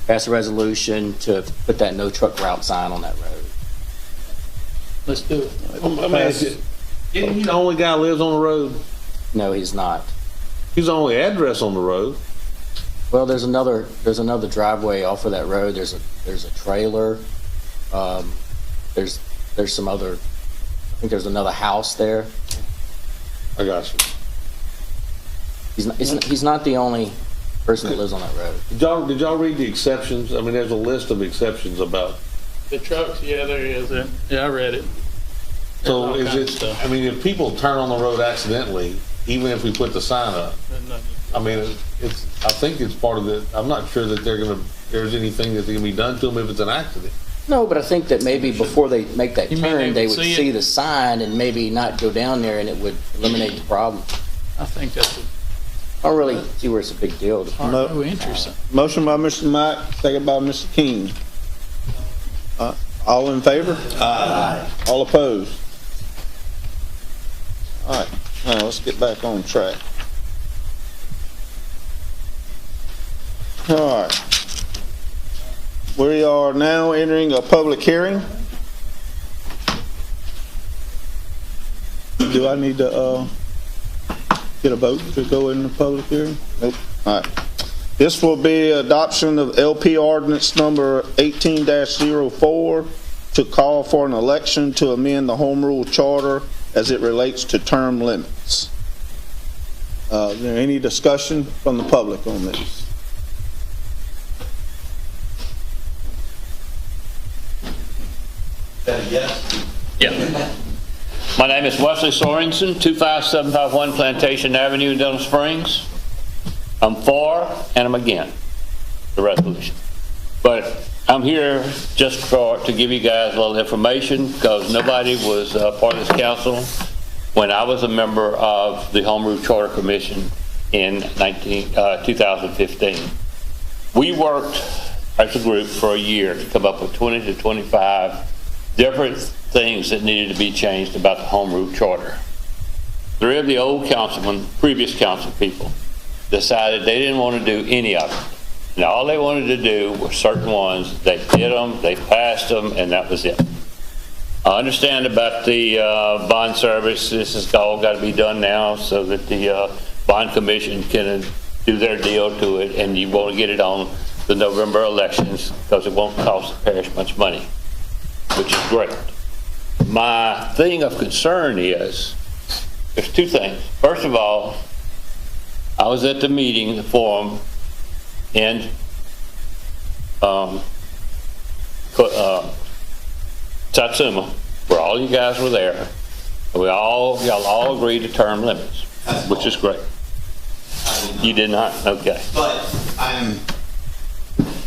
pass a resolution to put that no truck route sign on that road. Let's do it. Isn't he the only guy who lives on the road? No, he's not. He's the only address on the road. Well, there's another driveway off of that road. There's a trailer. There's some other. I think there's another house there. I got you. He's not the only person that lives on that road. Did y'all read the exceptions? I mean, there's a list of exceptions about. The trucks, yeah, there is. Yeah, I read it. So is it? I mean, if people turn on the road accidentally, even if we put the sign up, I mean, it's. I think it's part of the. I'm not sure that there's anything that's going to be done to them if it's an accident. No, but I think that maybe before they make that turn, they would see the sign and maybe not go down there, and it would eliminate the problem. I think that's. I don't really see where it's a big deal. Oh, interesting. Motion by Mr. Mack, second by Mr. King. All in favor? Aye. All opposed? All right, now let's get back on track. All right. We are now entering a public hearing. Do I need to get a vote to go in the public hearing? Nope. All right. This will be adoption of LP ordinance number 18-04 to call for an election to amend the home rule charter as it relates to term limits. Is there any discussion from the public on this? Is that a yes? Yeah. My name is Wesley Sorensen, 25751 Plantation Avenue in Denham Springs. I'm for and I'm against the resolution. But I'm here just to give you guys a little information because nobody was part of this council when I was a member of the Home Rule Charter Commission in 2015. We worked as a group for a year to come up with 20 to 25 different things that needed to be changed about the Home Rule Charter. 3 of the old councilmen, previous council people, decided they didn't want to do any of it. And all they wanted to do were certain ones. They did them, they passed them, and that was it. I understand about the bond service. This has all got to be done now so that the bond commission can do their deal to it, and you won't get it on the November elections because it won't cost the parish much money, which is great. My thing of concern is, there's 2 things. First of all, I was at the meeting, the forum, in Satsuma, where all you guys were there, and y'all all agreed to term limits, which is great. You did not? Okay. But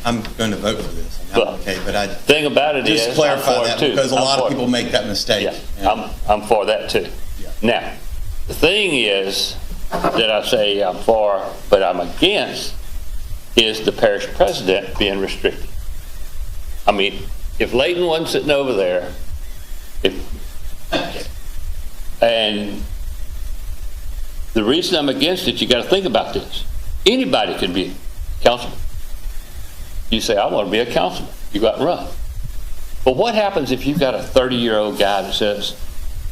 I'm going to vote for this. Okay, but thing about it is, just clarify that because a lot of people make that mistake. Yeah, I'm for that too. Yeah. Now, the thing is that I say I'm for, but I'm against, is the parish president being restricted. I mean, if Leighton wasn't sitting over there, and the reason I'm against it, you got to think about this. Anybody can be a councilman. You say, I want to be a councilman. You got to run. But what happens if you've got a 30-year-old guy that says,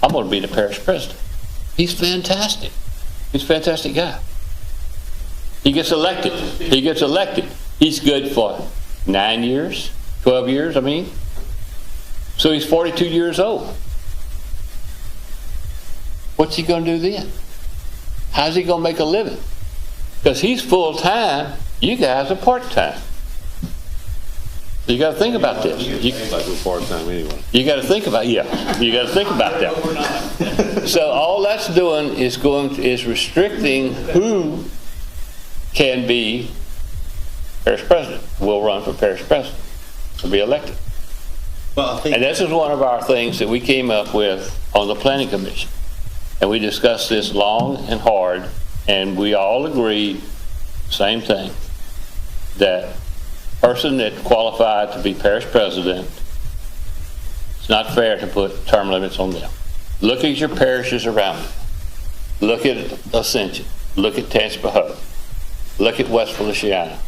I'm going to be the parish president? He's fantastic. He's a fantastic guy. He gets elected. He's good for 9 years, 12 years, I mean. So he's 42 years old. What's he going to do then? How's he going to make a living? Because he's full-time, you guys are part-time. So you got to think about this. Part-time anyway. You got to think about, you got to think about that. So all that's doing is restricting who can be parish president, will run for parish president, to be elected. Well, I think And this is one of our things that we came up with on the planning commission. And we discussed this long and hard, and we all agreed, same thing, that person that qualified to be parish president, it's not fair to put term limits on them. Look at your parishes around you. Look at Ascension. Look at Tangipahoa. Look at West Feliciana.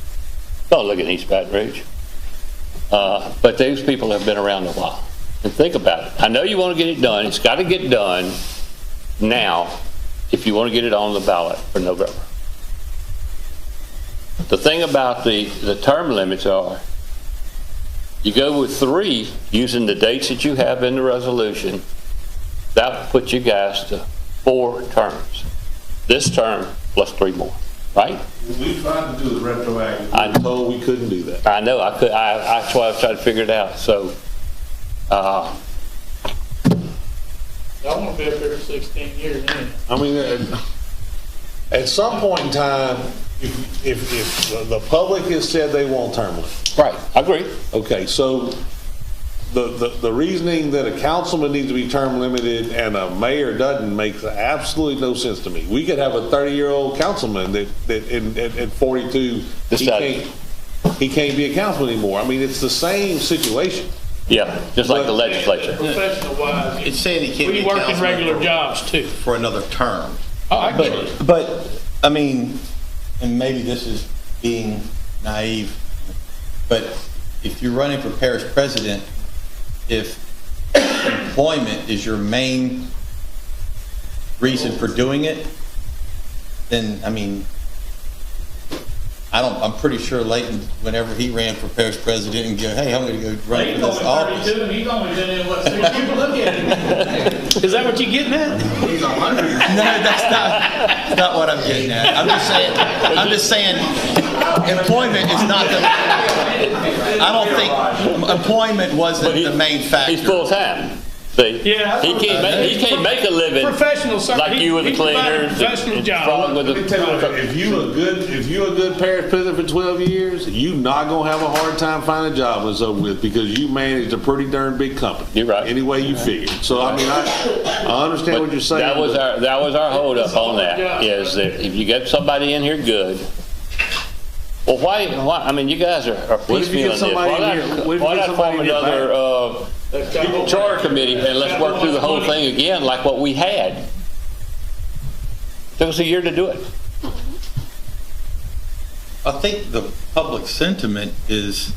Don't look at East Baton Rouge. But those people have been around a while. And think about it. I know you want to get it done. It's got to get done now if you want to get it on the ballot for November. The thing about the term limits are, you go with 3 using the dates that you have in the resolution, that puts you guys to 4 terms. This term plus 3 more, right? We tried to do the retroactive. I was told we couldn't do that. I know, that's why I was trying to figure it out. So, I want to be up there for 16 years anyway. I mean, at some point in time, if the public has said they want term limits. Right, I agree. Okay, so the reasoning that a councilman needs to be term limited and a mayor doesn't makes absolutely no sense to me. We could have a 30-year-old councilman that at 42, he can't be a councilman anymore. I mean, it's the same situation. Yeah, just like the legislature. Professional wise, it's saying he can't be we work in councilman regular jobs too. for another term. Oh, I get it. But, I mean, and maybe this is being naive, but if you're running for parish president, if employment is your main reason for doing it, then, I mean, I'm pretty sure Leighton, whenever he ran for parish president, and go, hey, I'm going to go run for this office. 32 and he's only been in, what, 6 years? Look at him. Is that what you're getting at? He's 100. No, that's not what I'm getting at. I'm just saying employment is not the, I don't think employment wasn't the main factor. He's full-time. See? Yeah, he can't make a living professional, sir. like you with the cleaners. Professional job. Let me tell you, if you're a good parish president for 12 years, you're not gonna have a hard time finding a job when it's over with, because you managed a pretty darn big company. You're right. Any way you figure. So I mean, I understand what you're saying. That was our hold up on that. Is that if you get somebody in here good. Well, why? I mean, you guys are piecemeal in this. Why not form another charter committee and let's work through the whole thing again like what we had? Took us a year to do it. I think the public sentiment is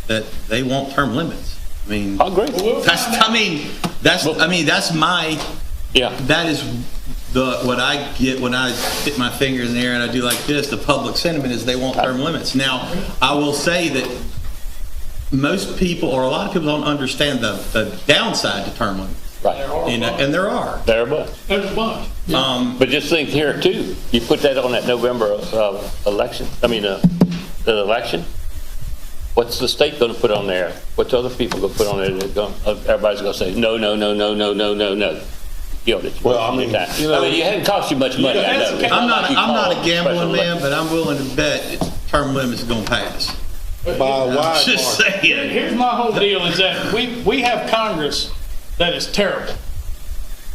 that they want term limits. I mean, I agree. That's my. Yeah. That is what I get when I stick my finger in there and I do like this. The public sentiment is they want term limits. Now, I will say that most people, or a lot of people, don't understand the downside to term limits. Right. And there are. There are a bunch. There's a bunch. But just think here too. You put that on that November election. I mean, the election. What's the state going to put on there? What's other people going to put on there? Everybody's going to say no, no, no, no, no, no, no, no. Well, I mean, it hadn't cost you much money. I know. I'm not a gambling man, but I'm willing to bet term limits are going to pass. Just saying. Here's my whole deal is that we have Congress that is terrible.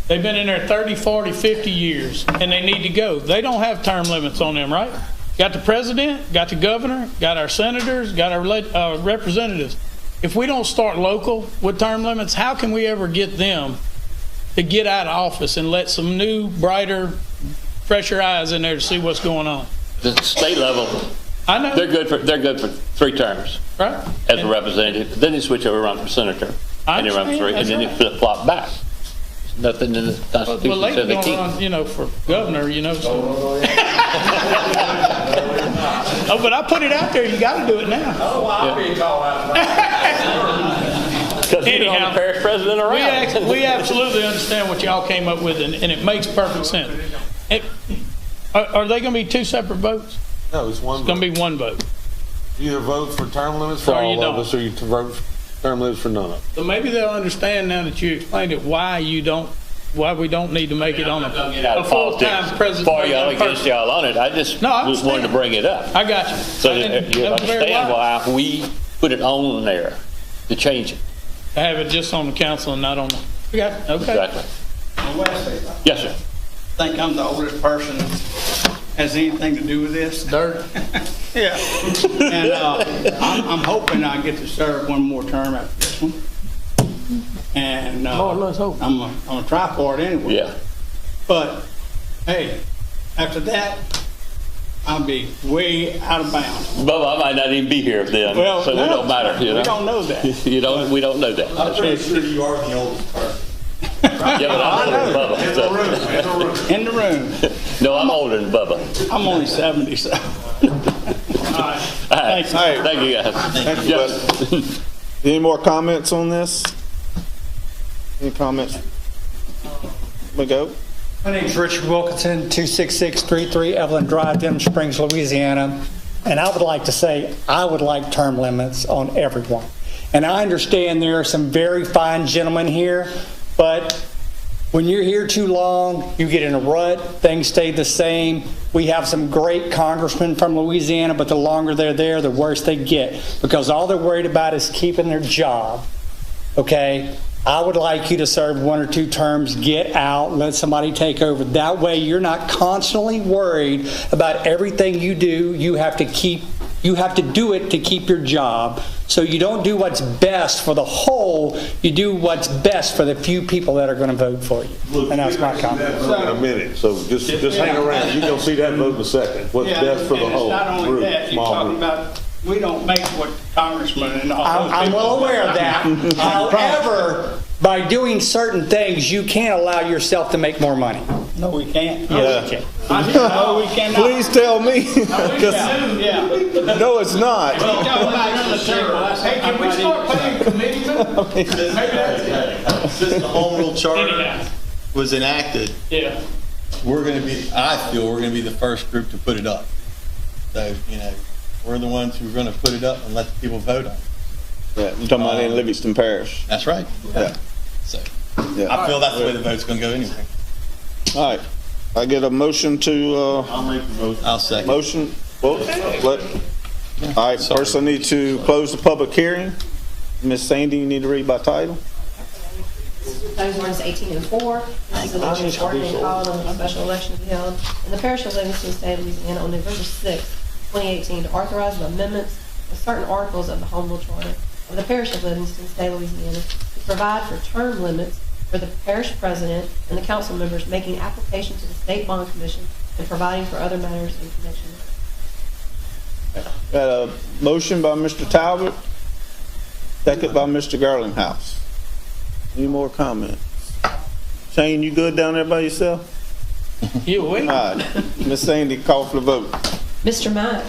They've been in there 30, 40, 50 years, and they need to go. They don't have term limits on them, right? Got the president, got the governor, got our senators, got our representatives. If we don't start local with term limits, how can we ever get them to get out of office and let some new, brighter, fresher eyes in there to see what's going on? The state level, I know they're good for 3 terms, right? As a representative. Then they switch over around for senator, and they run for 3, and then they flip flop back. Nothing in the Constitution well, says they can't. Run, for governor, So. Oh, but I put it out there. You got to do it now. Oh, well, I'll be called out. Because you're the only parish president around. We absolutely understand what y'all came up with, and it makes perfect sense. Are they going to be two separate votes? No, it's one It's vote. going to be one vote. You either vote for term limits for Or you all of don't. us, or you vote for term limits for none of us. So maybe they'll understand now that you explained it, why we don't need to make it on Get out a of full-time politics president. for y'all against y'all on it. I just No, I was wanting to understand. bring it up. I got you. So that you That was very understand wise. why we put it on there to change it. To have it just on the council and not on the, we got it. Okay. Exactly. Yes, sir. I think I'm the oldest person that has anything to do with this. Dirt. Yeah. And I'm hoping I get to serve one more term after this one. And let's hope. I'm gonna try for it anyway. Yeah. But, hey, after that, I'll be way out of bounds. Bubba, I might not even be here then, Well, so it no, don't matter. You know? we don't know that. We don't know that. I'm pretty sure you are the oldest person. Yeah, but I'm older than Bubba. so- In the room. No, I'm older than Bubba. I'm only 70, so. All right. Thank you, guys. Thank you, Yes. bud. Any more comments on this? Any comments? We go. My name's Richard Wilkinson, 26633 Evelyn Drive, Denham Springs, Louisiana. And I would like to say, I would like term limits on everyone. And I understand there are some very fine gentlemen here, but when you're here too long, you get in a rut, things stay the same. We have some great congressmen from Louisiana, but the longer they're there, the worse they get, because all they're worried about is keeping their job. Okay? I would like you to serve 1 or 2 terms, get out, let somebody take over. That way you're not constantly worried about everything you do. You have to do it to keep your job. So you don't do what's best for the whole, you do what's best for the few people that are going to vote for you. And that's my comment. In a minute, so just hang around. You're gonna see that vote in a second. What's best for the and whole it's not only group, that, you're small talking group. about, we don't make what congressmen and all those I'm people- well aware of that. However, by doing certain things, you can't allow yourself to make more money. No, we can't. Yeah. Okay. No, we cannot. Please tell me. Yeah. No, it's not. Hey, can we start paying committeemen? Since the home rule charter was enacted, Yeah. I feel we're going to be the first group to put it up. So, we're the ones who are going to put it up and let the people vote on it. Yeah, you're talking about in Livingston Parish. That's right. Yeah. So, Yeah. I feel that's the way the vote's going to go anyway. All right. I get a motion to, I'll make the motion. I'll second. motion. Well, all right, first I need to close the public hearing. Ms. Sandy, you need to read by title. Times ordinance 1804, this is an election ordinance called on a special election to be held in the parish of Livingston, state of Louisiana on November 6, 2018, to authorize the amendments of certain articles of the home rule charter of the parish of Livingston, state of Louisiana, to provide for term limits for the parish president and the council members making application to the state bond commission and providing for other matters in connection with it. Got a motion by Mr. Talbot, second by Mr. Garlinghouse. Any more comments? Shane, you good down there by yourself? You wait. All right. Ms. Sandy, call for the vote. Mr. Mack,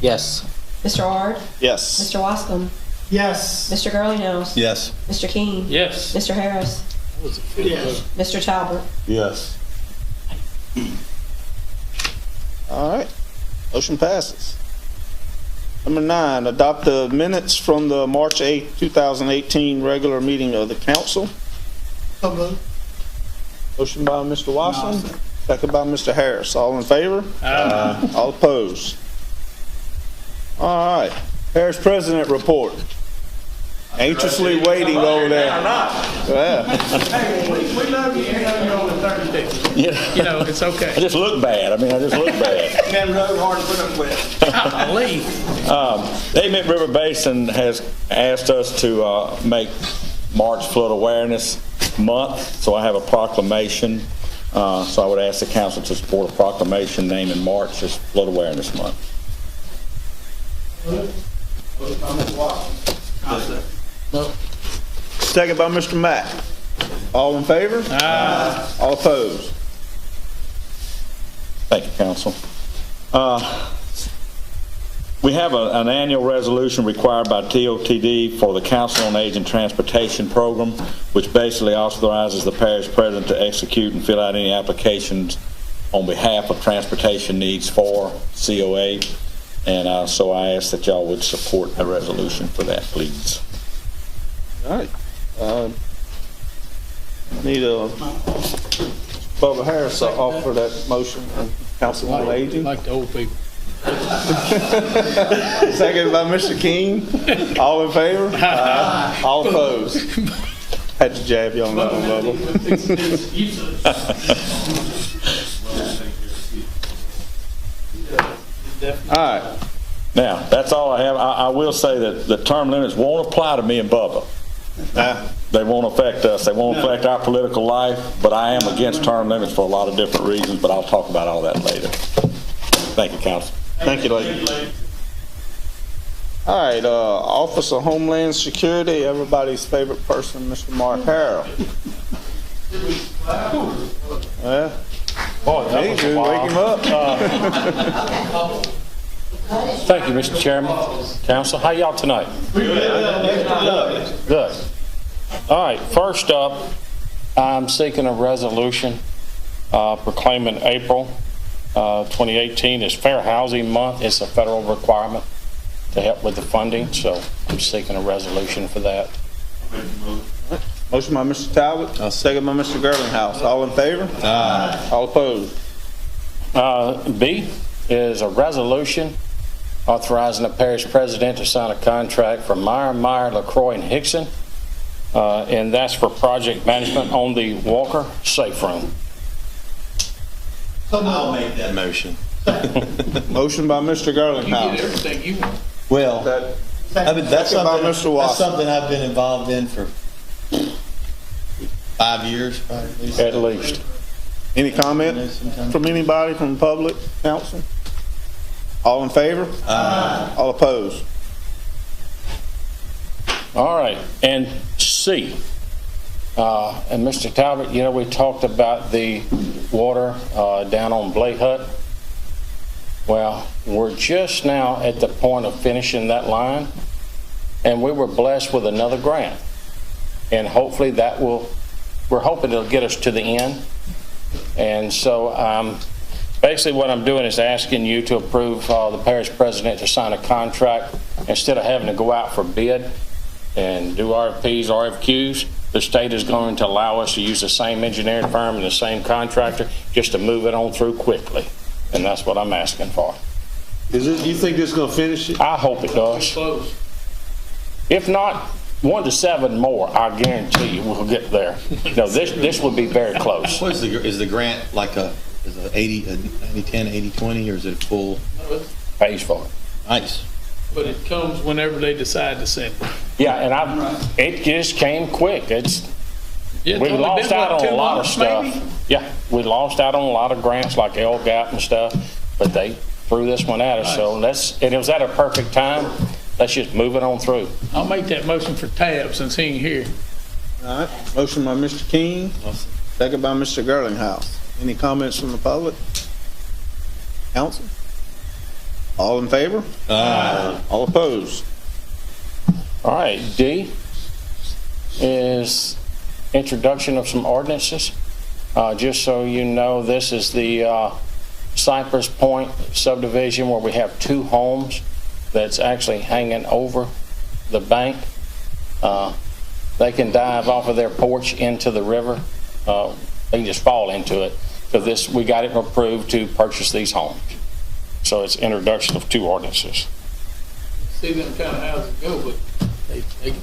Yes. Mr. Ard, Yes. Mr. Wascom, Yes. Mr. Girlinghouse, Yes. Mr. King, Yes. Mr. Harris, Yes. Mr. Talbot. Yes. All right. Motion passes. Number 9, adopt the minutes from the March 8, 2018 regular meeting of the council. So moved. Motion by Mr. Wasson, second by Mr. Harris. All in favor? All opposed? All right. Parish President report. Anxiously waiting over there. Yeah. Hey, we love you, on the Thursday. It's okay. I just look bad. I just look bad. Men rode hard to put up with. The Amen River Basin has asked us to make March Flood Awareness Month, so I have a proclamation. So I would ask the council to support a proclamation naming March as Flood Awareness Month. Second by Mr. Mack. All in favor? All opposed? Thank you, council. We have an annual resolution required by TOTD for the Council on Aging Transportation Program, which basically authorizes the parish president to execute and fill out any applications on behalf of transportation needs for COA. And so I ask that y'all would support a resolution for that, please. All right. Need a Bubba Harris to offer that motion from Council on Aging. Like the old people. Second by Mr. King. All in favor? All opposed? Had to jab you on that one, Bubba. All right. Now, that's all I have. I will say that the term limits won't apply to me and Bubba. They won't affect us. They won't affect our political life, but I am against term limits for a lot of different reasons, but I'll talk about all that later. Thank you, Council. Thank you, lady. All right, Office of Homeland Security, everybody's favorite person, Mr. Mark Harrell. Yeah. Boy, that was a while. Wake him up. Thank you, Mr. Chairman. Council, how y'all tonight? Good. All right, first up, I'm seeking a resolution proclaiming April 2018 is Fair Housing Month. It's a federal requirement to help with the funding, so I'm seeking a resolution for that. Motion by Mr. Talbot, second by Mr. Gerlinghouse. All in favor? Aye. All opposed? B is a resolution authorizing the parish president to sign a contract for Meyer, LaCroix, and Hickson, and that's for project management on the Walker Safe Room. I'll make that motion. Motion by Mr. Gerlinghouse. You did everything you want. Well, that's something I've been involved in for 5 years, probably. At least. Any comment from anybody from the public, council? All in favor? Aye. All opposed? All right, and C. And Mr. Talbot, you know, we talked about the water down on Blay Hut. Well, we're just now at the point of finishing that line, and we were blessed with another grant. And hopefully that will, we're hoping it'll get us to the end. And so basically what I'm doing is asking you to approve the parish president to sign a contract instead of having to go out for bid and do RFPs, RFQs. The state is going to allow us to use the same engineering firm and the same contractor just to move it on through quickly. And that's what I'm asking for. You think this is going to finish it? I hope it does. If not, 1 to 7 more, I guarantee you we'll get there. No, this would be very close. What is the grant like is it 80-10, 80-20, or is it full? Pays for it. Nice. But it comes whenever they decide to send it. Yeah, and it just came quick. We lost out on a lot of stuff. Maybe? Yeah, we lost out on a lot of grants like LGAP and stuff, but they threw this one at us. Nice. So and it was at a perfect time. Let's just move it on through. I'll make that motion for Tab since he ain't here. All right, motion by Mr. King, second by Mr. Gerlinghouse. Any comments from the public? Council? All in favor? Aye. All opposed? All right, D is introduction of some ordinances. Just so you know, this is the Cypress Point subdivision where we have 2 homes that's actually hanging over the bank. They can dive off of their porch into the river. They can just fall into it. So we got it approved to purchase these homes. So it's introduction of 2 ordinances. See them kind of houses go, but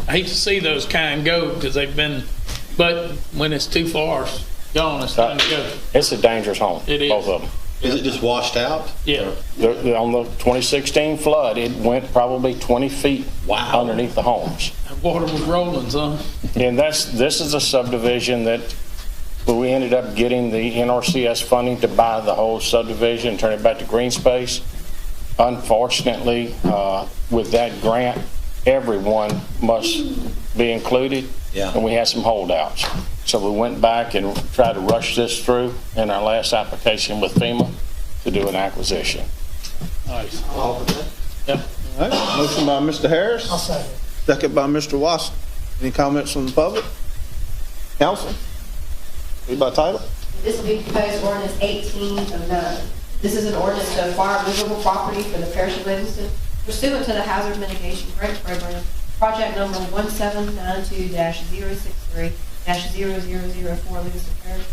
I hate to see those kind go because they've been, but when it's too far gone, it's time to go. It's a dangerous home. It is. Both of them. Is it just washed out? Yeah. On the 2016 flood, it went probably 20 feet underneath the homes. The water was rolling, son. And this is a subdivision that we ended up getting the NRCS funding to buy the whole subdivision and turn it back to green space. Unfortunately, with that grant, everyone must be included, and we had some holdouts. So we went back and tried to rush this through in our last application with FEMA to do an acquisition. Nice. All right, motion by Mr. Harris. I'll second. Second by Mr. Watson. Any comments from the public? Council? Read by title. This will be proposed ordinance 1809. This is an ordinance to acquire movable property for the parish of Livingston pursuant to the Hazard Mitigation Grant Program, project number 1792-063-0004 Livingston Parish.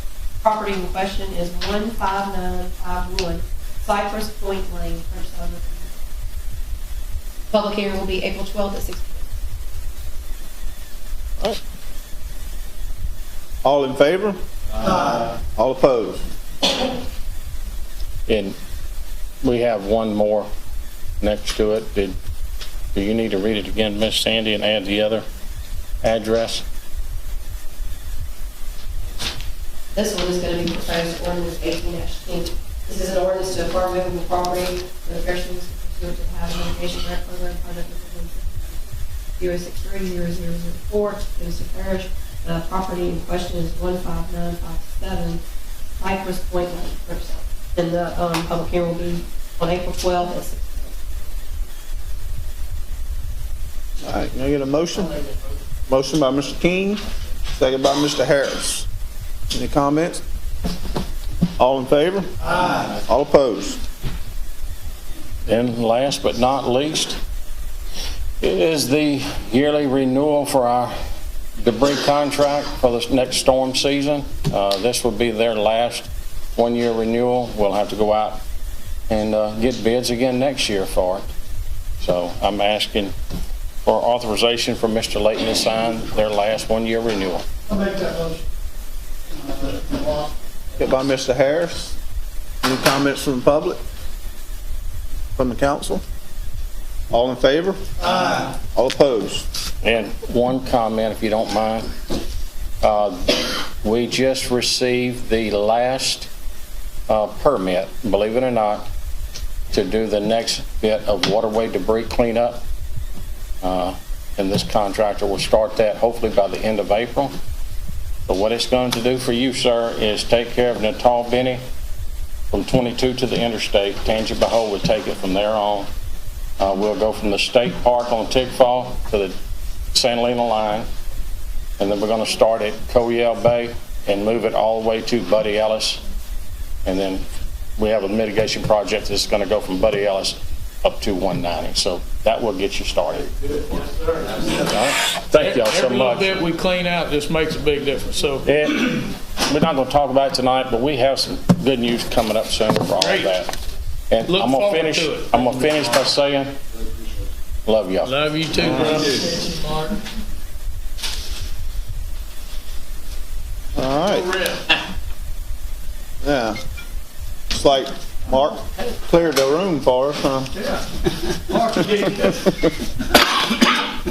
Property in question is 15951 Cypress Point Lane, French Side. Public hearing will be April 12th at 6 p.m. All right. All in favor? Aye. All opposed? And we have one more next to it. Do you need to read it again, Miss Sandy, and add the other address? This one is going to be proposed ordinance 18-10. This is an ordinance to acquire movable property for the parish of Livingston pursuant to the Hazard Mitigation Grant Program, project number 063-0004 Livingston Parish. Property in question is 15957 Cypress Point Lane, French Side. And the public hearing will be on April 12th at 6 p.m. All right, can I get a motion? Motion by Mr. King, second by Mr. Harris. Any comments? All in favor? Aye. All opposed? And last but not least is the yearly renewal for our debris contract for the next storm season. This will be their last one-year renewal. We'll have to go out and get bids again next year for it. So I'm asking for authorization for Mr. Layton to sign their last one-year renewal. I'll make that motion. Get by Mr. Harris. Any comments from the public? From the council? All in favor? Aye. All opposed? And one comment, if you don't mind. We just received the last permit, believe it or not, to do the next bit of waterway debris cleanup. And this contractor will start that hopefully by the end of April. But what it's going to do for you, sir, is take care of Natal Benny from 22 to the interstate. Tangi Baho would take it from there on. We'll go from the state park on Tigfall to the Santa Lena line, and then we're going to start at Coyell Bay and move it all the way to Buddy Ellis, and then we have a mitigation project that's going to go from Buddy Ellis up to 190. So that will get you started. Yes, sir. All right. Thank y'all so much. Every little bit we clean out just makes a big difference. So we're not going to talk about it tonight, but we have some good news coming up soon for all of that. And I'm gonna finish by saying, love y'all. Love you too, brother. All right. Yeah. It's like Mark cleared the room for us, huh? Yeah.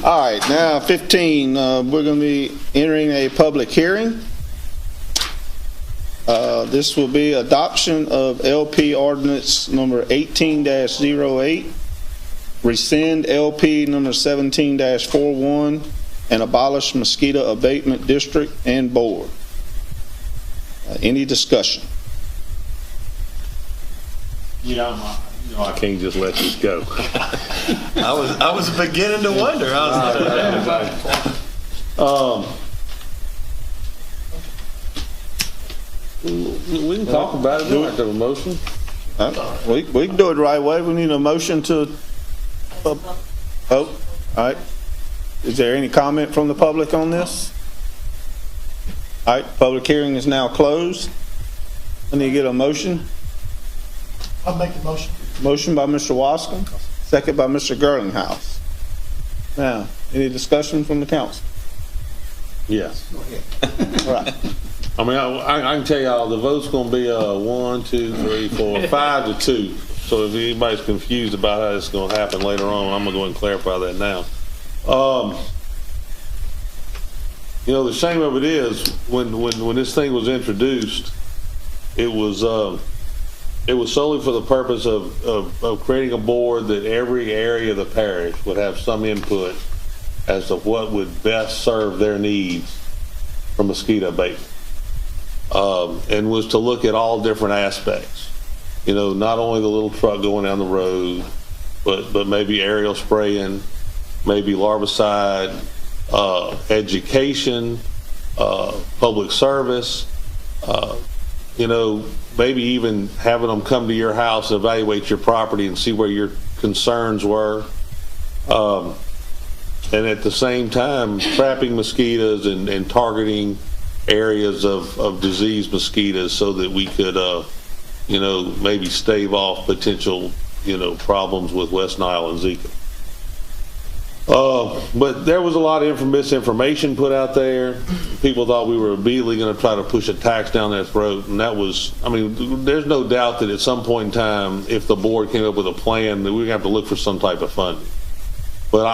All right, now 15, we're going to be entering a public hearing. This will be adoption of LP ordinance number 18-08, rescind LP number 17-41, and abolish mosquito abatement district and board. Any discussion? I can't just let this go. I was beginning to wonder. We can talk about it. Do it to a motion. We can do it the right way. We need a motion to. All right. Is there any comment from the public on this? All right. Public hearing is now closed. I need to get a motion. I'll make the motion. Motion by Mr. Wascom, second by Mr. Gerlinghouse. Now, any discussion from the council? Yes. All right. I mean, I can tell y'all the vote's going to be 1, 2, 3, 4, 5 to 2. So if anybody's confused about how it's going to happen later on, I'm going to go ahead and clarify that now. You know, the shame of it is when this thing was introduced, it was solely for the purpose of creating a board that every area of the parish would have some input as to what would best serve their needs for mosquito abatement. And was to look at all different aspects. You know, not only the little truck going down the road, but maybe aerial spraying, maybe larvicide, education, public service, maybe even having them come to your house and evaluate your property and see where your concerns were. And at the same time, trapping mosquitoes and targeting areas of diseased mosquitoes so that we could, maybe stave off potential, problems with West Nile and Zika. But there was a lot of misinformation put out there. People thought we were immediately going to try to push a tax down their throat, and that was, there's no doubt that at some point in time, if the board came up with a plan, that we would have to look for some type of funding. But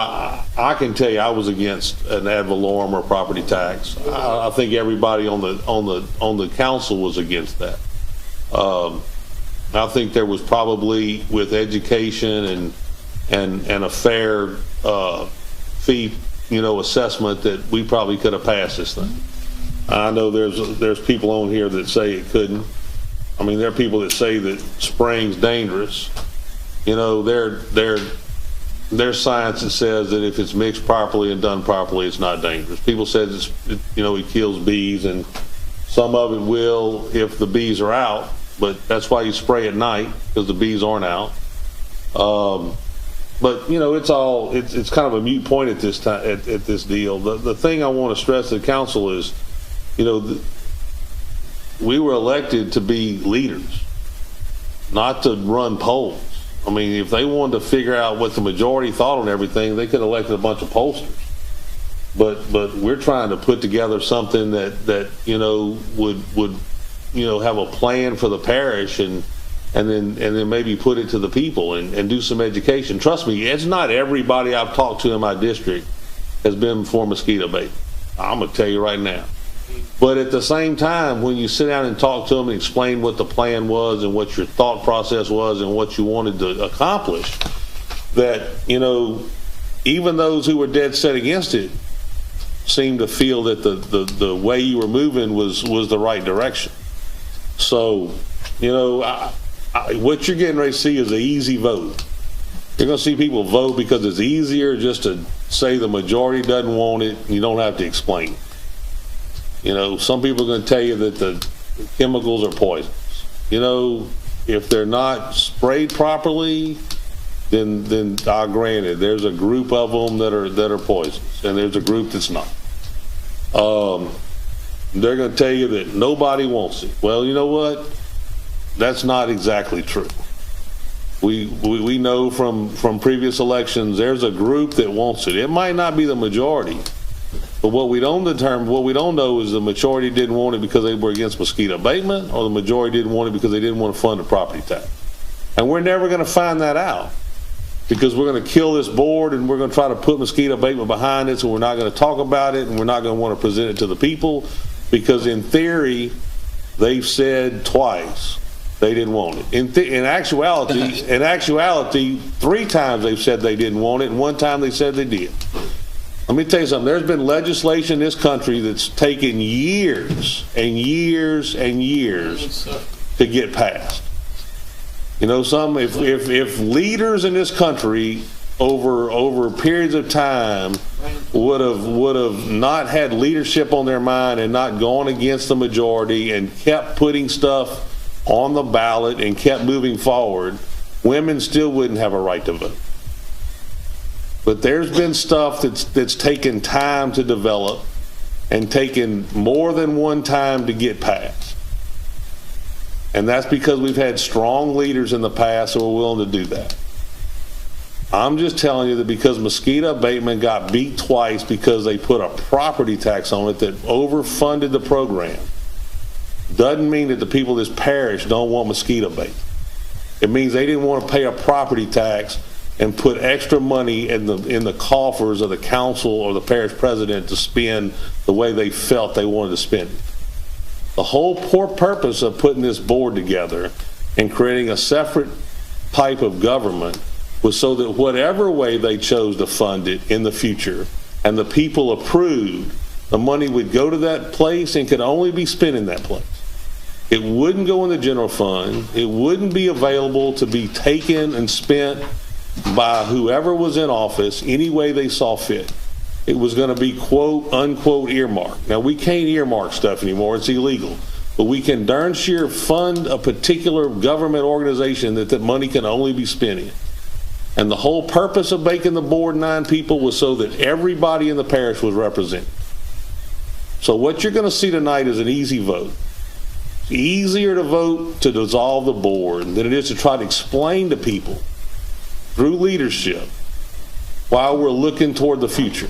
I can tell you, I was against an ad valorem or property tax. I think everybody on the council was against that. I think there was probably, with education and a fair fee, assessment, that we probably could have passed this thing. I know there's people on here that say it couldn't. There are people that say that spraying's dangerous. There's science that says that if it's mixed properly and done properly, it's not dangerous. People say it kills bees, and some of it will if the bees are out, but that's why you spray at night, because the bees aren't out. But it's kind of a moot point at this time, at this deal. The thing I want to stress to the council is, we were elected to be leaders, not to run polls. If they wanted to figure out what the majority thought on everything, they could have elected a bunch of pollsters. But we're trying to put together something that would have a plan for the parish and then maybe put it to the people and do some education. Trust me, it's not everybody I've talked to in my district has been for mosquito bait. I'm gonna tell you right now. But at the same time, when you sit down and talk to them and explain what the plan was and what your thought process was and what you wanted to accomplish, that, even those who were dead set against it seemed to feel that the way you were moving was the right direction. So, what you're getting ready to see is an easy vote. You're going to see people vote because it's easier just to say the majority doesn't want it, and you don't have to explain it. Some people are going to tell you that the chemicals are poisonous. If they're not sprayed properly, then I'll grant it. There's a group of them that are poisonous, and there's a group that's not. They're going to tell you that nobody wants it. Well, you know what? That's not exactly true. We know from previous elections, there's a group that wants it. It might not be the majority. But what we don't know is the majority didn't want it because they were against mosquito abatement, or the majority didn't want it because they didn't want to fund a property tax. And we're never going to find that out, because we're going to kill this board and we're going to try to put mosquito abatement behind it, so we're not going to talk about it and we're not going to want to present it to the people, because in theory, they've said twice they didn't want it. In actuality, 3 times they've said they didn't want it, and 1 time they said they did. Let me tell you something. There's been legislation in this country that's taken years and years and years to get passed. If leaders in this country over periods of time would have not had leadership on their mind and not gone against the majority and kept putting stuff on the ballot and kept moving forward, women still wouldn't have a right to vote. But there's been stuff that's taken time to develop and taken more than 1 time to get passed. And that's because we've had strong leaders in the past who are willing to do that. I'm just telling you that because mosquito abatement got beat twice because they put a property tax on it that overfunded the program, doesn't mean that the people of this parish don't want mosquito bait. It means they didn't want to pay a property tax and put extra money in the coffers of the council or the parish president to spend the way they felt they wanted to spend it. The whole purpose of putting this board together and creating a separate type of government was so that whatever way they chose to fund it in the future and the people approved, the money would go to that place and could only be spent in that place. It wouldn't go in the general fund. It wouldn't be available to be taken and spent by whoever was in office any way they saw fit. It was going to be quote unquote earmarked. Now, we can't earmark stuff anymore. It's illegal. But we can darn sure fund a particular government organization that money can only be spent in. And the whole purpose of making the board 9 people was so that everybody in the parish was represented. So what you're going to see tonight is an easy vote. It's easier to vote to dissolve the board than it is to try to explain to people through leadership while we're looking toward the future.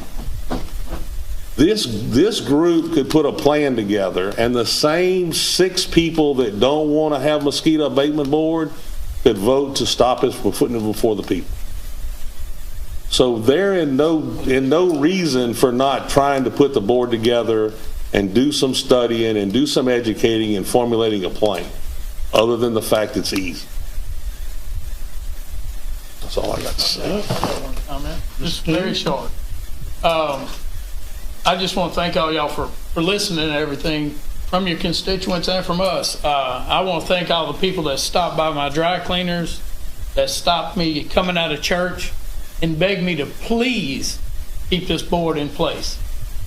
This group could put a plan together, and the same 6 people that don't want to have mosquito abatement board could vote to stop us from putting it before the people. So they're in no reason for not trying to put the board together and do some studying and do some educating and formulating a plan, other than the fact it's easy. That's all I got to say. Comment. Just very short. I just want to thank all y'all for listening to everything from your constituents and from us. I want to thank all the people that stopped by my dry cleaners, that stopped me coming out of church and begged me to please keep this board in place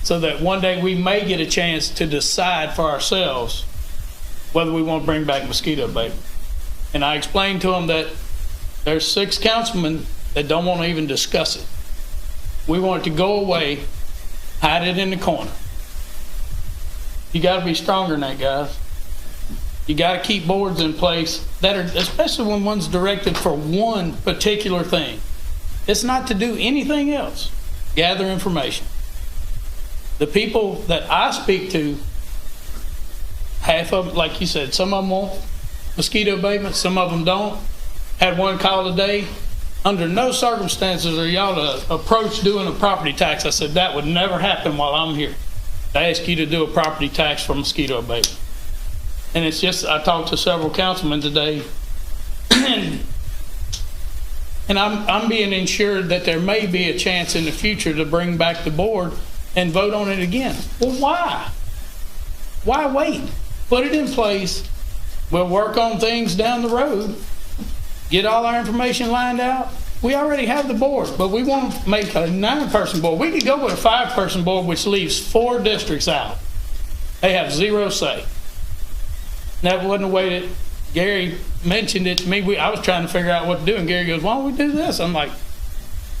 so that one day we may get a chance to decide for ourselves whether we want to bring back mosquito abatement. And I explained to them that there's 6 councilmen that don't want to even discuss it. We want it to go away, hide it in the corner. You got to be stronger than that, guys. You got to keep boards in place that are, especially when one's directed for one particular thing. It's not to do anything else. Gather information. The people that I speak to, half of them, like you said, some of them want mosquito abatement, some of them don't. Had one call today. Under no circumstances are y'all to approach doing a property tax. I said that would never happen while I'm here. I ask you to do a property tax for mosquito abatement. And it's just, I talked to several councilmen today, and I'm being assured that there may be a chance in the future to bring back the board and vote on it again. Well, why? Why wait? Put it in place. We'll work on things down the road. Get all our information lined out. We already have the board, but we want to make a 9-person board. We could go with a 5-person board, which leaves 4 districts out. They have 0 say. That wasn't the way that Gary mentioned it to me. I was trying to figure out what to do, and Gary goes, why don't we do this? I'm like,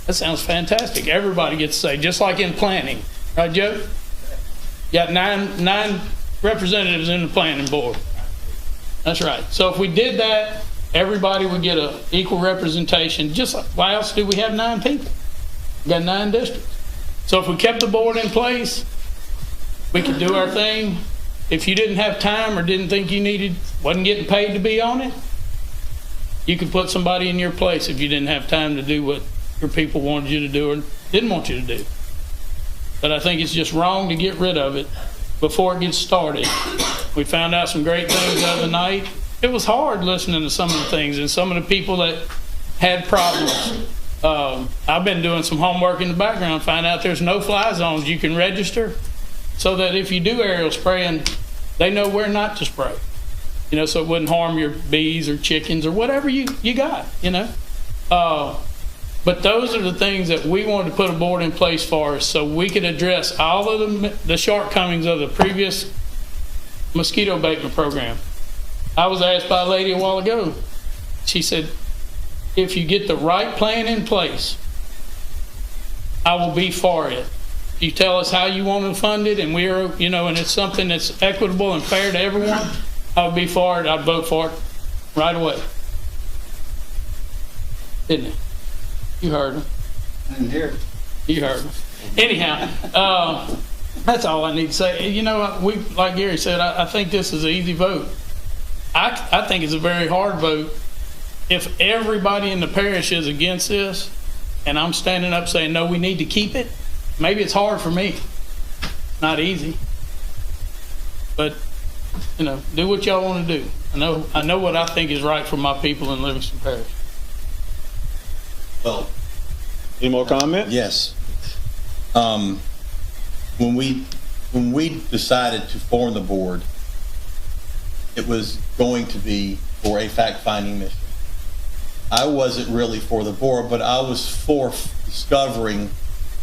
that sounds fantastic. Everybody gets to say, just like in planning. Right, Joe? You got 9 representatives in the planning board. That's right. So if we did that, everybody would get an equal representation. Just like, why else do we have 9 people? We got 9 districts. So if we kept the board in place, we could do our thing. If you didn't have time or didn't think you wasn't getting paid to be on it, you could put somebody in your place if you didn't have time to do what your people wanted you to do or didn't want you to do. But I think it's just wrong to get rid of it before it gets started. We found out some great things the other night. It was hard listening to some of the things and some of the people that had problems. I've been doing some homework in the background, find out there's no-fly zones you can register so that if you do aerial spraying, they know where not to spray. You know, so it wouldn't harm your bees or chickens or whatever you got, you know. But those are the things that we wanted to put a board in place for so we could address all of the shortcomings of the previous mosquito abatement program. I was asked by a lady a while ago. She said, if you get the right plan in place, I will be for it. If you tell us how you want to fund it and we're, you know, and it's something that's equitable and fair to everyone, I'll be for it. I'd vote for it right away. Didn't it? You heard him. I didn't hear it. You heard him. Anyhow, that's all I need to say. You know, like Gary said, I think this is an easy vote. I think it's a very hard vote. If everybody in the parish is against this, and I'm standing up saying, no, we need to keep it, maybe it's hard for me. Not easy. But, you know, do what y'all want to do. I know what I think is right for my people in Livingston Parish. Well, any more comment? Yes. When we decided to form the board, it was going to be for a fact-finding mission. I wasn't really for the board, but I was for discovering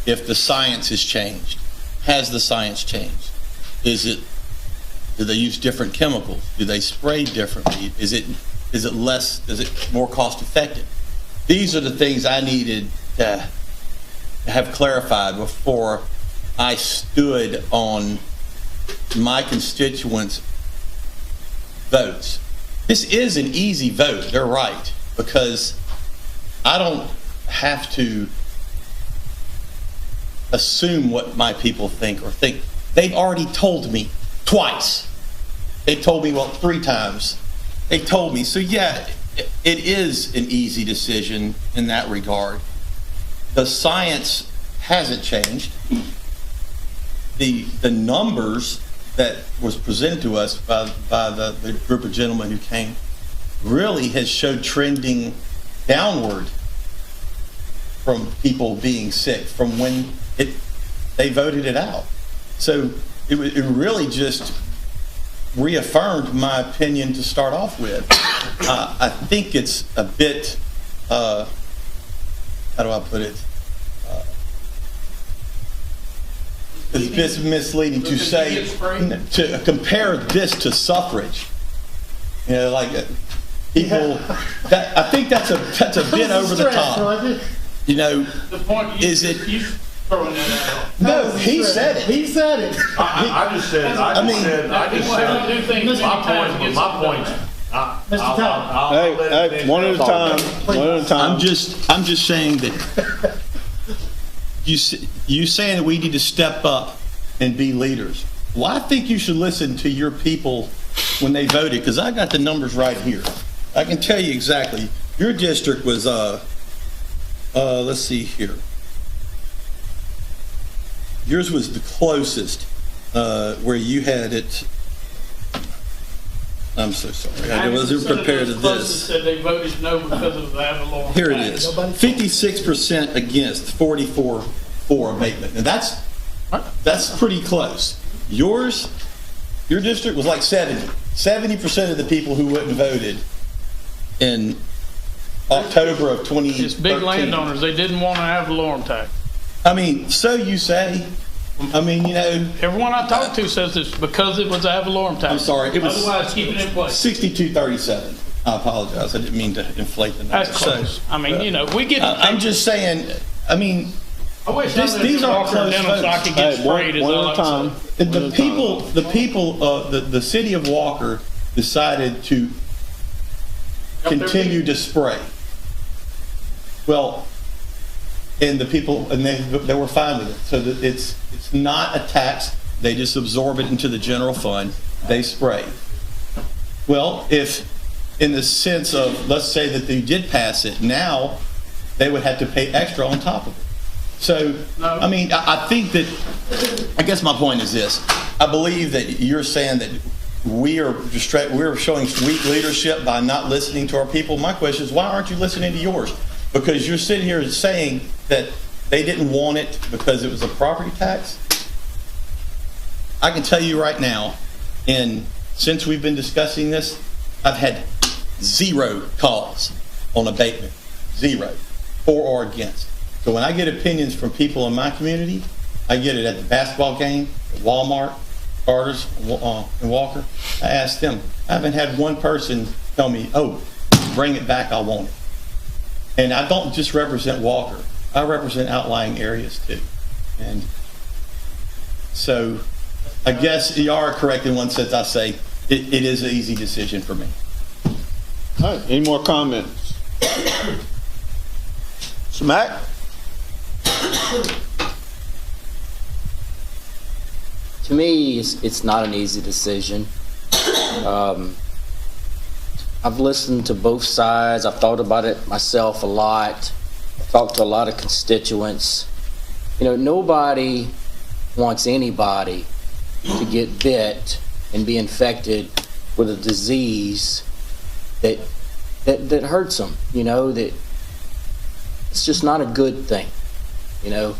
if the science has changed. Has the science changed? Do they use different chemicals? Do they spray differently? Is it more cost effective? These are the things I needed to have clarified before I stood on my constituents' votes. This is an easy vote, they're right, because I don't have to assume what my people think or think. They've already told me twice. They told me, 3 times. They told me. So yeah, it is an easy decision in that regard. The science hasn't changed. The numbers that was presented to us by the group of gentlemen who came really has showed trending downward from people being sick from when they voted it out. So it really just reaffirmed my opinion to start off with. I think it's a bit, how do I put it? It's a bit misleading to say, to compare this to suffrage. You know, like people, I think that's a bit over the top. You know, The point is it? Throwing that out. No, he said it. He said it. I just said, My point. Mr. Todd. Hey, one at a time. One at a time. I'm just saying that you saying that we need to step up and be leaders. Well, I think you should listen to your people when they voted, because I got the numbers right here. I can tell you exactly. Your district was let's see here. Yours was the closest, where you had it. I'm so sorry. I wasn't prepared to this. Said they voted no because of the Avalon. Here it is. 56% against, 44 for abatement. And that's pretty close. Your district was like 70. 70% of the people who went and voted in October of 2013. It's big landowners. They didn't want an Avalon tax. I mean, so you say. I mean, you know. Everyone I talked to says it's because it was Avalon tax. I'm sorry. It was otherwise keep it in place. 6237. I apologize. I didn't mean to inflate the numbers. That's close. I mean, you know, we get. I'm just saying. I mean, I wish these are close votes. so I could get sprayed. One at a time. The city of Walker decided to continue to spray. Well, and the people, and they were fine with it. So that it's not a tax. They just absorb it into the general fund. They spray. Well, if in the sense of, let's say that they did pass it, now they would have to pay extra on top of it. So, I mean, I think that, I guess my point is this. I believe that you're saying that we're showing weak leadership by not listening to our people. My question is, why aren't you listening to yours? Because you're sitting here saying that they didn't want it because it was a property tax. I can tell you right now, and since we've been discussing this, I've had 0 calls on abatement. 0, for or against. So when I get opinions from people in my community, I get it at the basketball game, at Walmart, Carter's, and Walker. I ask them. I haven't had one person tell me, oh, bring it back, I want it. And I don't just represent Walker. I represent outlying areas too. And so I guess you are correct in one sense. I say it is an easy decision for me. All right, any more comments? Smack? To me, it's not an easy decision. I've listened to both sides. I've thought about it myself a lot. I've talked to a lot of constituents. You know, nobody wants anybody to get bit and be infected with a disease that hurts them. You know, that it's just not a good thing. You know,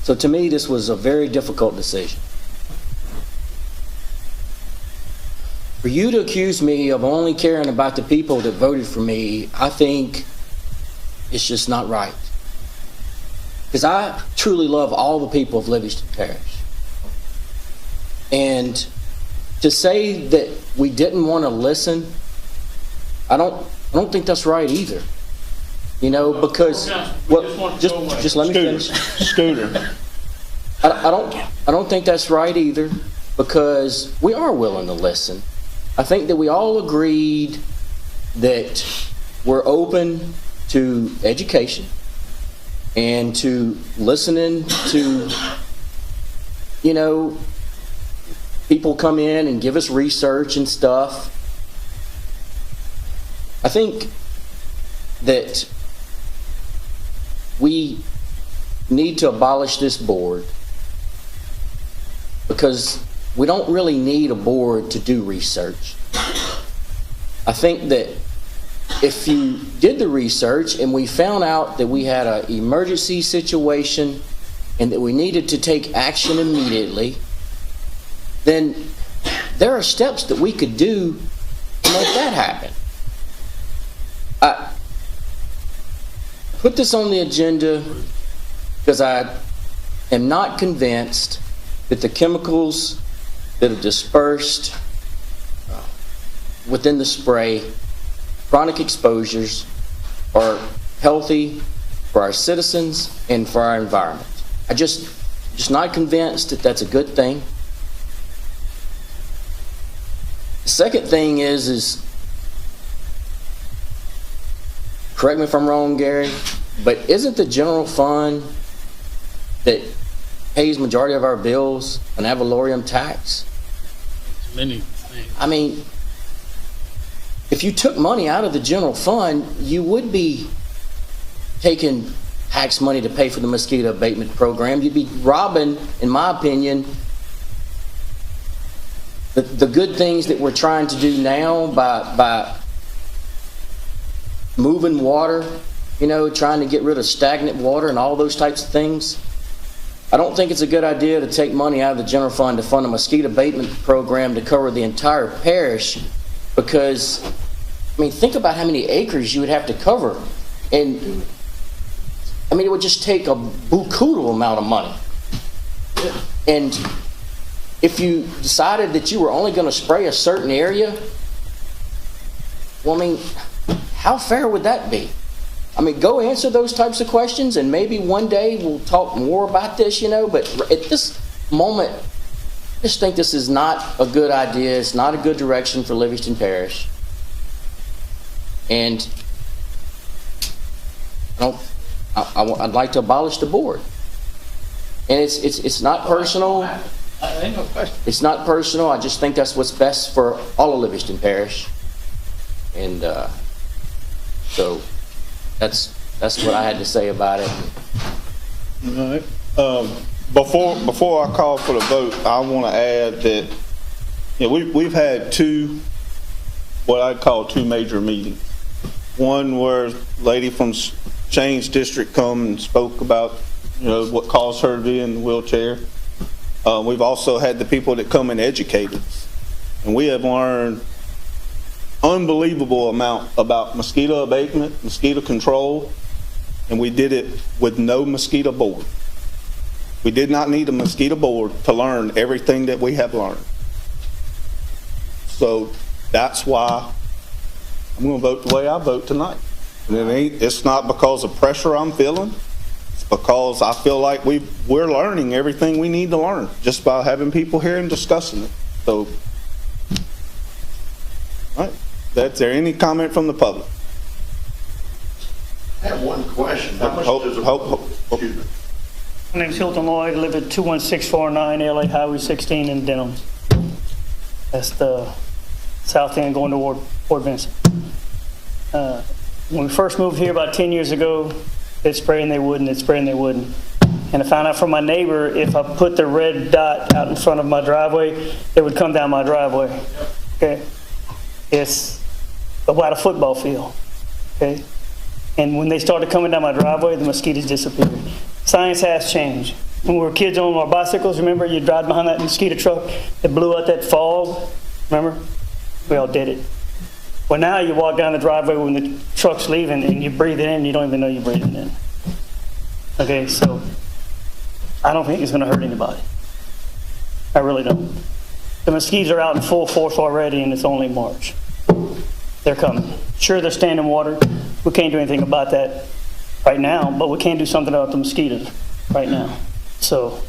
so to me, this was a very difficult decision. For you to accuse me of only caring about the people that voted for me, I think It's just not right. Because I truly love all the people of Livingston Parish. And to say that we didn't want to listen, I don't think that's right either. You know, because just let me finish. Scooter. I don't think that's right either, because we are willing to listen. I think that we all agreed that we're open to education and to listening to, you know, people come in and give us research and stuff. I think that we need to abolish this board, because we don't really need a board to do research. I think that if you did the research and we found out that we had an emergency situation and that we needed to take action immediately, then there are steps that we could do to make that happen. I put this on the agenda because I am not convinced that the chemicals that are dispersed within the spray, chronic exposures, are healthy for our citizens and for our environment. I just not convinced that that's a good thing. The second thing is correct me if I'm wrong, Gary, but isn't the general fund that pays majority of our bills an ad valorem tax? Many things. I mean, if you took money out of the general fund, you would be taking tax money to pay for the mosquito abatement program. You'd be robbing, in my opinion, the good things that we're trying to do now by moving water, you know, trying to get rid of stagnant water and all those types of things. I don't think it's a good idea to take money out of the general fund to fund a mosquito abatement program to cover the entire parish, because, I mean, think about how many acres you would have to cover. And, I mean, it would just take a buku amount of money. And if you decided that you were only going to spray a certain area, well, I mean, how fair would that be? I mean, go answer those types of questions, and maybe one day we'll talk more about this, you know, but at this moment, I just think this is not a good idea. It's not a good direction for Livingston Parish. And I'd like to abolish the board. And it's not personal. It's not personal. I just think that's what's best for all of Livingston Parish. And so that's what I had to say about it. All right. Before I call for the vote, I want to add that, you know, we've had what I'd call two major meetings. One where a lady from Shane's district come and spoke about, you know, what caused her to be in the wheelchair. We've also had the people that come and educate us, and we have learned unbelievable amount about mosquito abatement, mosquito control, and we did it with no mosquito board. We did not need a mosquito board to learn everything that we have learned. So that's why I'm going to vote the way I vote tonight. And it's not because of pressure I'm feeling. It's because I feel like we're learning everything we need to learn just by having people here and discussing it. So, all right. Is there any comment from the public? I have one question. How much does excuse me. My name's Hilton Lloyd. I live at 21649 LA Highway 16 in Denham. That's the south end going toward Port Vincent. When we first moved here about 10 years ago, they'd spray and they wouldn't, they'd spray and they wouldn't. And I found out from my neighbor, if I put the red dot out in front of my driveway, they would come down my driveway. Okay? It's about a football field. Okay? And when they started coming down my driveway, the mosquitoes disappeared. Science has changed. When we were kids on our bicycles, remember you drive behind that mosquito truck that blew out that fog? Remember? We all did it. Well, now you walk down the driveway when the truck's leaving and you breathe it in, you don't even know you're breathing in. Okay, so I don't think it's going to hurt anybody. I really don't. The mosquitoes are out in full force already, and it's only March. They're coming. Sure, they're standing water. We can't do anything about that right now, but we can do something about the mosquitoes right now. So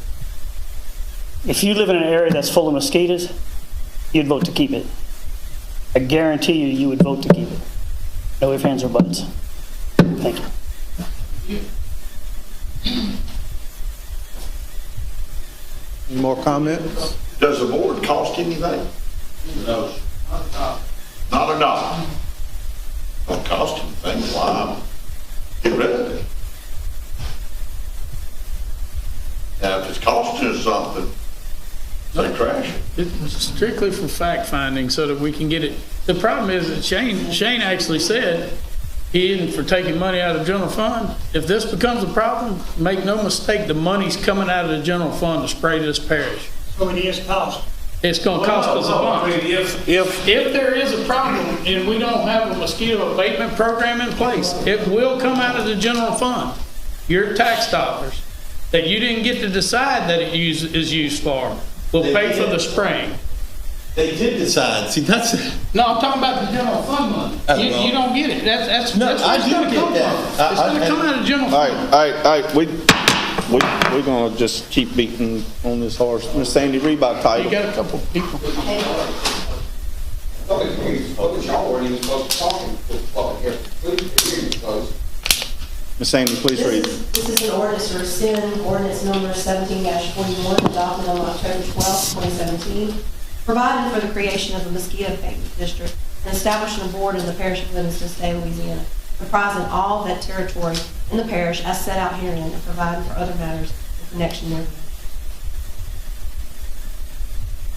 if you live in an area that's full of mosquitoes, you'd vote to keep it. I guarantee you, you would vote to keep it. No ifs, ands, or buts. Thank you. Any more comments? Does the board cost anything? No. Not enough. Don't cost anything. Why? Get rid of it. Now, if it's costing us something, they crash it. It's strictly for fact finding so that we can get it. The problem is that Shane actually said he isn't for taking money out of the general fund. If this becomes a problem, make no mistake, the money's coming out of the general fund to spray this parish. So it is cost. It's going to cost us a bunch. If there is a problem and we don't have a mosquito abatement program in place, it will come out of the general fund. Your tax dollars that you didn't get to decide that it is used for will pay for the spraying. They did decide. See, that's No, I'm talking about the general fund money. You don't get it. That's No, that's I where it's do going to get come that. from. It's going to come out of the general fund. All right, we're gonna just keep beating on this horse. Miss Sandy, read by title. You got a couple people. Miss Sandy, please read. This is an ordinance to rescind ordinance number 17-41 adopted on October 12, 2017, providing for the creation of a mosquito abatement district and establishing a board in the parish of Livingston, State of Louisiana, comprising all that territory in the parish as set out herein and providing for other matters in connection therewith.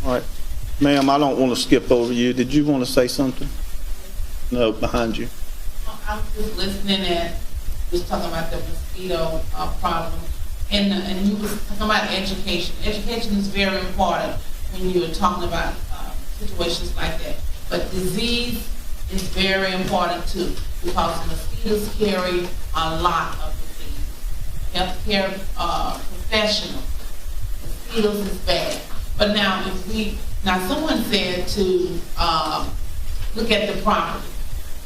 All right. Ma'am, I don't want to skip over you. Did you want to say something? No, behind you. I was just listening at, was talking about the mosquito problem, and you was talking about education. Education is very important when you're talking about situations like that. But disease is very important too, because mosquitoes carry a lot of disease. Healthcare professionals, mosquitoes is bad. But now, someone said to look at the property.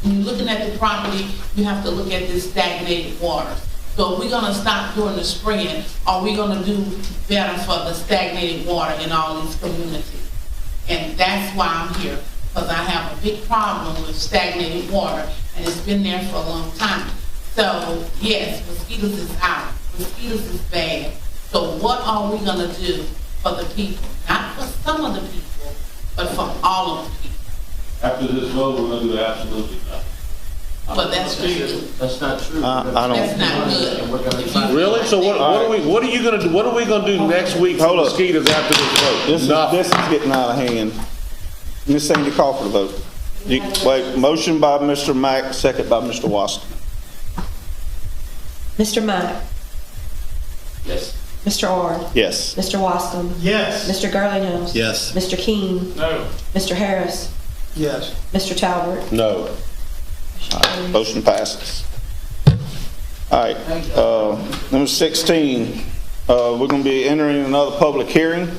When you're looking at the property, you have to look at this stagnated water. So if we're going to stop doing the spraying, are we going to do better for the stagnated water in all these communities? And that's why I'm here, because I have a big problem with stagnated water, and it's been there for a long time. So yes, mosquitoes is out. Mosquitoes is bad. So what are we going to do for the people? Not for some of the people, but for all of the people. After this vote, we're going to do absolutely nothing. But that's true. That's not true. I don't. That's not good. Really? So what are you going to do? What are we going to do next week for mosquitoes after this vote? This is getting out of hand. Miss Sandy, call for the vote. Wait, motion by Mr. Mack, second by Mr. Waston. Mr. Mack. Yes. Mr. Ard. Yes. Mr. Wascom. Yes. Mr. Gurley-Nose. Yes. Mr. King. No. Mr. Harris. Yes. Mr. Talbot. No. All right, motion passes. All right, number 16, we're going to be entering another public hearing.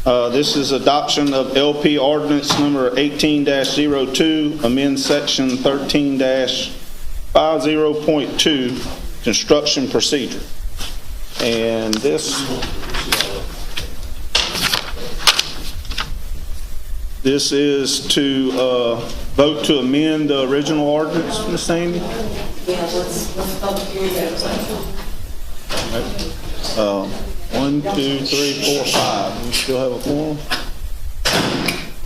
This is adoption of LP ordinance number 18-02, amend section 13-50.2, construction procedure. And this is to vote to amend the original ordinance, Ms. Sandy? Yeah, let's public hearing that. 1, 2, 3, 4, 5. We still have a quorum?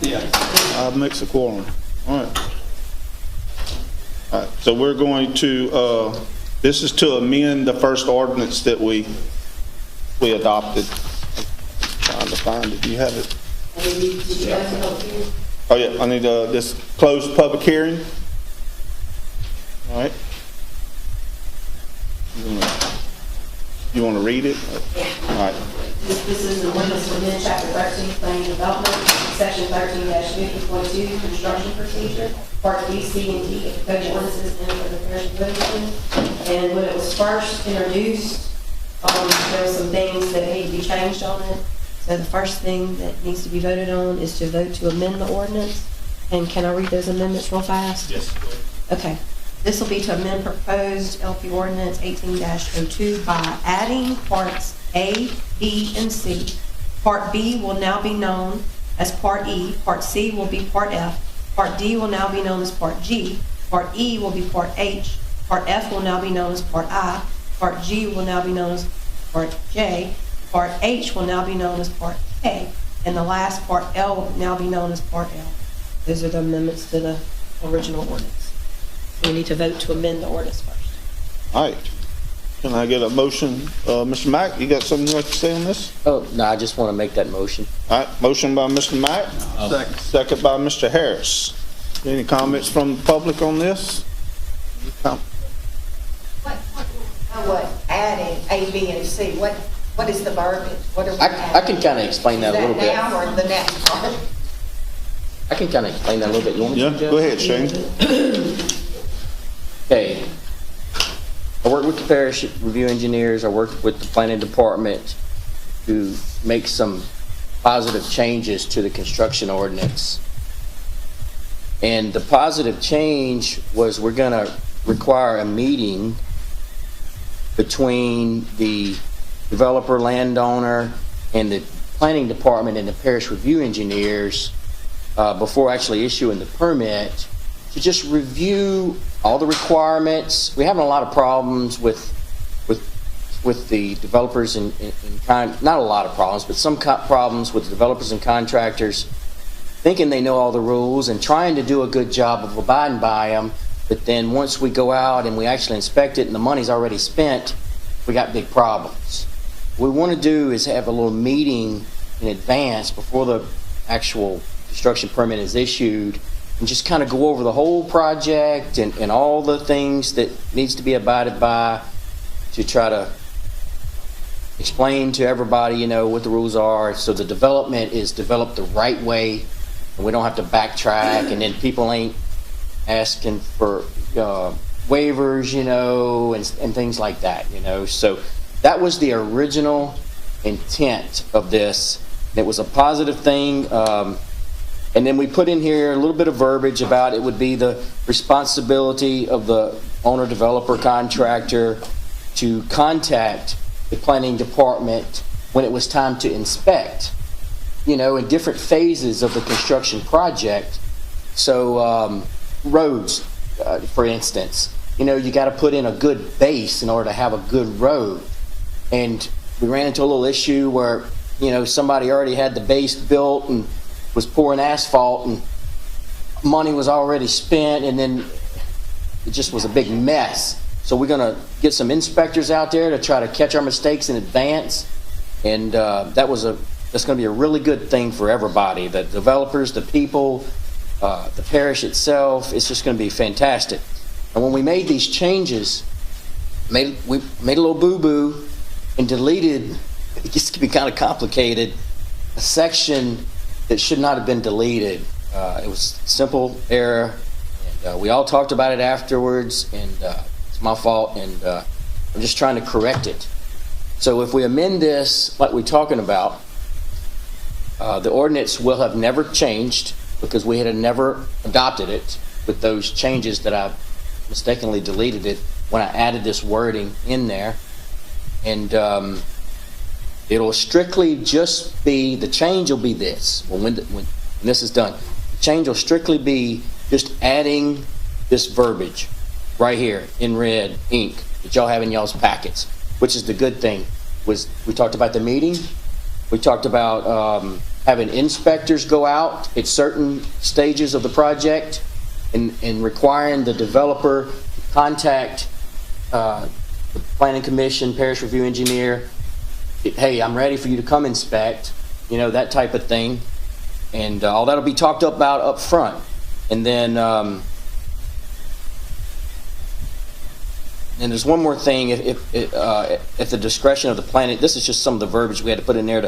Yeah. 5 makes a quorum. All right. All right, so we're going to, this is to amend the first ordinance that we adopted. I'm trying to find it. Do you have it? Oh yeah, I need this closed public hearing. All right. You want to read it? All right. This is the ordinance to amend chapter 13, planning development, Section 13-50.2, construction procedure, Part B, C, and D of the Code of Ordinances and for the Parish of Livingston. And when it was first introduced, there were some things that need to be changed on it. So the first thing that needs to be voted on is to vote to amend the ordinance. And can I read those amendments real fast? Yes. Okay. This will be to amend proposed LP Ordinance 18-02 by adding parts A, B, and C. Part B will now be known as Part E. Part C will be Part F. Part D will now be known as Part G. Part E will be Part H. Part F will now be known as Part I. Part G will now be known as Part J. Part H will now be known as Part K. And the last Part L will now be known as Part L. Those are the amendments to the original ordinance. We need to vote to amend the ordinance first. All right. Can I get a motion? Mr. Mack, you got something you'd like to say on this? Oh, no, I just want to make that motion. All right, motion by Mr. Mack. Second by Mr. Harris. Any comments from the public on this? What adding A, B, and C? What is the verbiage? What are we I can kind of explain that a little bit. now or the next part? I can kind of explain that a little bit. You want me to? Yeah, go ahead, Shane. Okay. I worked with the parish review engineers. I worked with the planning department to make some positive changes to the construction ordinance. And the positive change was we're going to require a meeting between the developer, landowner, and the planning department and the parish review engineers before actually issuing the permit to just review all the requirements. We're having a lot of problems with the developers and not a lot of problems, but some problems with the developers and contractors thinking they know all the rules and trying to do a good job of abiding by them. But then once we go out and we actually inspect it and the money's already spent, we got big problems. What we want to do is have a little meeting in advance before the actual construction permit is issued and just kind of go over the whole project and all the things that needs to be abided by to try to explain to everybody, you know, what the rules are so the development is developed the right way and we don't have to backtrack and then people ain't asking for waivers, you know, and things like that, you know. So that was the original intent of this. It was a positive thing. And then we put in here a little bit of verbiage about it would be the responsibility of the owner, developer, contractor to contact the planning department when it was time to inspect, you know, in different phases of the construction project. So roads, for instance, you know, you got to put in a good base in order to have a good road. And we ran into a little issue where, you know, somebody already had the base built and was pouring asphalt and money was already spent and then it just was a big mess. So we're going to get some inspectors out there to try to catch our mistakes in advance. And that's going to be a really good thing for everybody, the developers, the people, the parish itself. It's just going to be fantastic. And when we made these changes, we made a little boo-boo and deleted, it gets to be kind of complicated, a section that should not have been deleted. It was a simple error, and we all talked about it afterwards, and it's my fault, and I'm just trying to correct it. So if we amend this like we're talking about, the ordinance will have never changed because we had never adopted it with those changes that I mistakenly deleted it when I added this wording in there. And it'll strictly just be, the change will be this. When this is done, the change will strictly be just adding this verbiage right here in red ink that y'all have in y'all's packets, which is the good thing. Was we talked about the meeting, we talked about having inspectors go out at certain stages of the project and requiring the developer to contact the planning commission, parish review engineer, hey, I'm ready for you to come inspect, you know, that type of thing. And all that'll be talked about up front. And then and there's one more thing, if the discretion of the planning, this is just some of the verbiage we had to put in there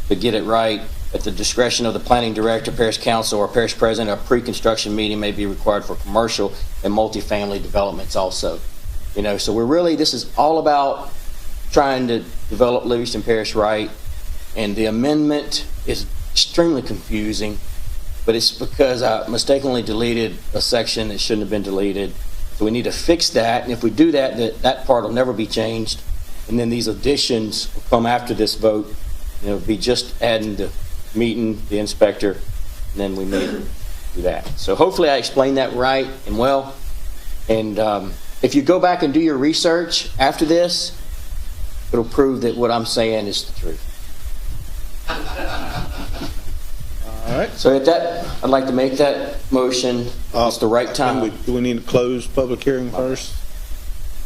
to get it right. At the discretion of the planning director, parish council, or parish president, a pre-construction meeting may be required for commercial and multifamily developments also. You know, so this is all about trying to develop Livingston Parish right, and the amendment is extremely confusing, but it's because I mistakenly deleted a section that shouldn't have been deleted. So we need to fix that, and if we do that, that part will never be changed, and then these additions will come after this vote. You know, be just adding the meeting, the inspector, and then we may do that. So hopefully I explained that right and well, and if you go back and do your research after this, it'll prove that what I'm saying is the truth. All right. So at that, I'd like to make that motion. It's the right time. Do we need to close public hearing first?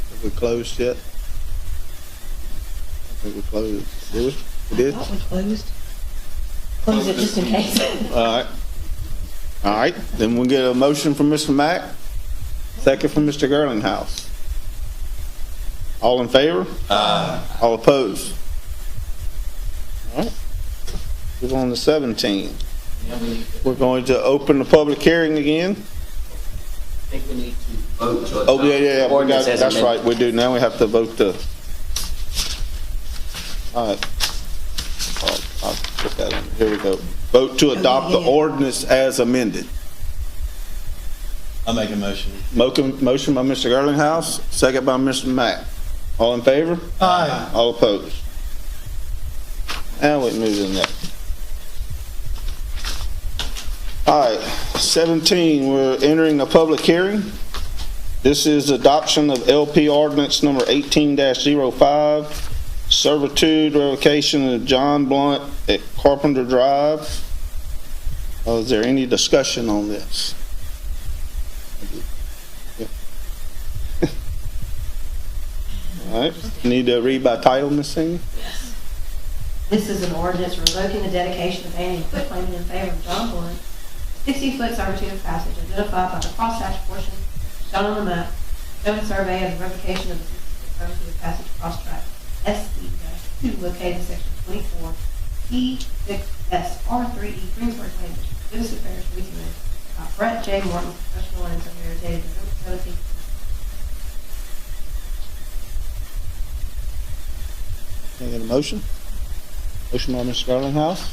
Have we closed yet? I think we closed. Did we? We did? I thought we closed. Close it just in case. All right. Then we'll get a motion from Mr. Mack. Second from Mr. Girlinghouse. All in favor? Aye. All opposed? All right. Move on to 17. We're going to open the public hearing again. I think we need to vote to Oh, yeah. That's right. We do. Now we have to vote to. All right. I'll put that in. Here we go. Vote to adopt the ordinance as amended. I'll make a motion. Motion by Mr. Girlinghouse, second by Mr. Mack. All in favor? Aye. All opposed? And we move to the next. All right, 17, we're entering a public hearing. This is adoption of LP ordinance number 18-05, servitude revocation of John Blunt at Carpenter Drive. Is there any discussion on this? All right, need to read by title, Ms. Singh? Yes. This is an ordinance revoking the dedication of any quitclaim in favor of John Blunt, 60-foot servitude of passage identified by the crosshatch portion shown on the map, showing survey of the revocation of the 60-foot servitude of passage cross track SC-2 located in section 24 E6SR3E Greensburg Lane, Livingston Parish, Louisiana, by Brett J. Morton, professional land surveyor, dated November 17th. Can I get a motion? Motion by Mr. Girlinghouse,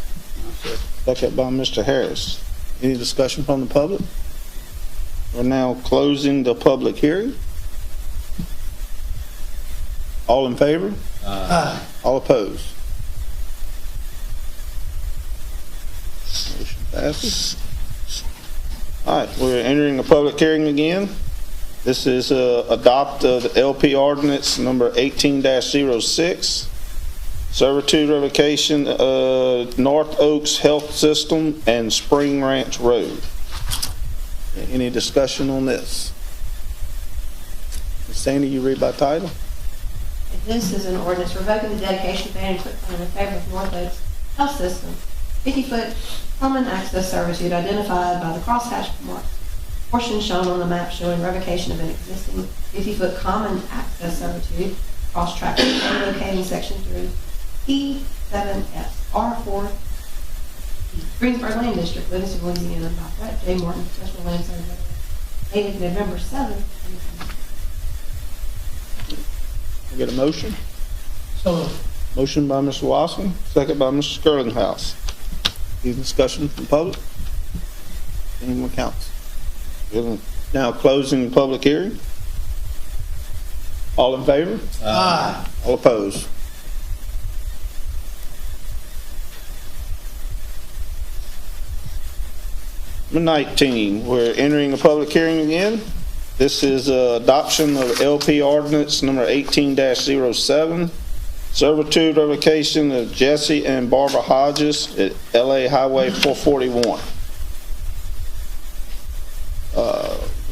second by Mr. Harris. Any discussion from the public? We're now closing the public hearing. All in favor? Aye. All opposed? Motion passes. All right, we're entering the public hearing again. This is adopt the LP ordinance number 18-06. Servitude revocation North Oaks Health System and Spring Ranch Road. Any discussion on this? Ms. Sandy, you read by title? This is an ordinance revoking the dedication of abandoned quitclaim in favor of North Oaks Health System, 50-foot common access servitude identified by the crosshatch mark portion shown on the map showing revocation of an existing 50-foot common access servitude cross track located in section 3 E7SR4 Greensburg Land District, Livingston, Louisiana, by Brett J. Morton, professional land surveyor, dated November 7th. Get a motion? So, motion by Mr. Wasson, second by Mr. Girlinghouse. Any discussion from the public? Anyone counts? We're now closing the public hearing. All in favor? Aye. All opposed? Number 19, we're entering a public hearing again. This is adoption of LP ordinance number 18-07, servitude revocation of Jesse and Barbara Hodges at LA Highway 441.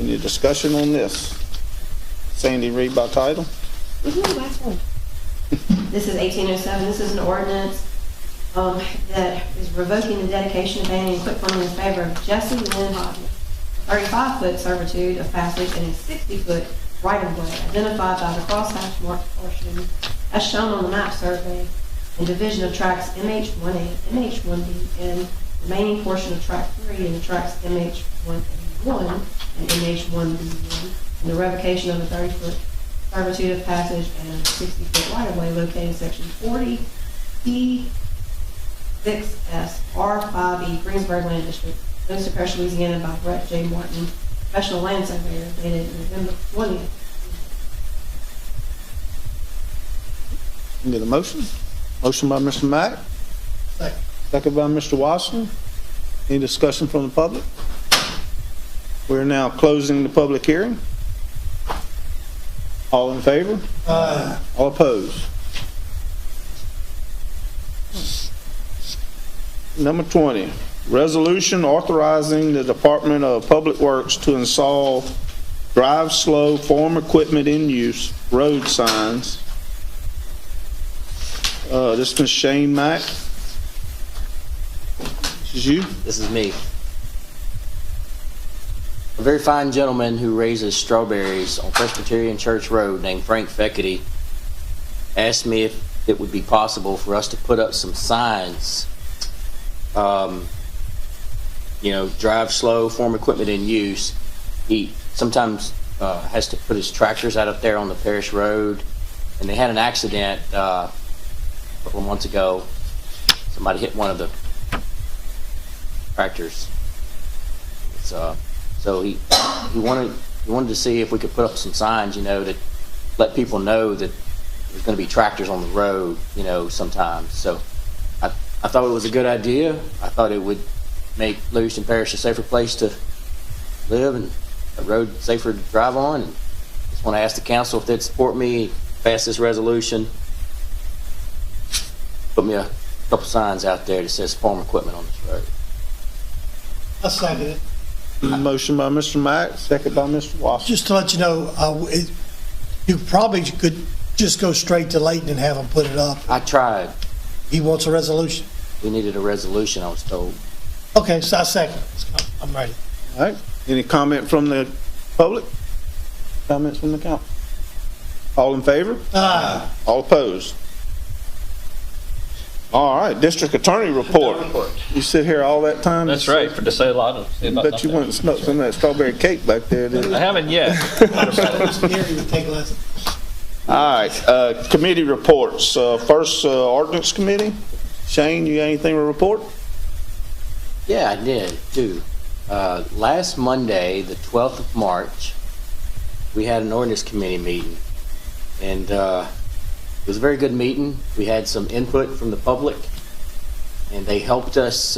Any discussion on this? Sandy, read by title. This is 1807. This is an ordinance that is revoking the dedication, abandoning, quitclaim in favor of Jesse Lynn Hodges, 35-foot servitude of passage and a 60-foot right-of-way identified by the crosshatch marked portion as shown on the map survey and division of tracks MH1A, MH1B, and remaining portion of track 3 and tracks MH1A1 and MH1B1, and the revocation of a 30-foot servitude of passage and a 60-foot right-of-way located in section 40 E6S R5E Greensburg Land District, Livingston Parish, Louisiana, by Brett J. Martin, Professional Land Surveyor, dated November 20th. Get a motion? Motion by Mr. Mack. Second. Second by Mr. Watson. Any discussion from the public? We're now closing the public hearing. All in favor? Aye. All opposed? Number 20, resolution authorizing the Department of Public Works to install drive slow farm equipment in use road signs. This is Shane Mack. This is you? This is me. A very fine gentleman who raises strawberries on Presbyterian Church Road named Frank Feckety asked me if it would be possible for us to put up some signs, drive slow, farm equipment in use. He sometimes has to put his tractors out up there on the parish road, and they had an accident a couple of months ago. Somebody hit one of the tractors. So he wanted to see if we could put up some signs, to let people know that there's going to be tractors on the road, sometimes. So I thought it was a good idea. I thought it would make Livingston Parish a safer place to live and a road safer to drive on. And just want to ask the council if they'd support me, pass this resolution, put me a couple signs out there that says farm equipment on this road. I second it. Motion by Mr. Mack, second by Mr. Watson. Just to let you know, you probably could just go straight to Layton and have them put it up. I tried. He wants a resolution. We needed a resolution, I was told. Okay, so I second. I'm ready. All right. Any comment from the public? Comments from the council? All in favor? Aye. All opposed? All right, district attorney report. You sit here all that time? That's right, to say a lot of. I bet you went and smoked some of that strawberry cake back there, didn't you? I haven't yet. All right, committee reports. First, ordinance committee. Shane, you got anything to report? Yeah, I did, too. Last Monday, the 12th of March, we had an ordinance committee meeting. And it was a very good meeting. We had some input from the public, and they helped us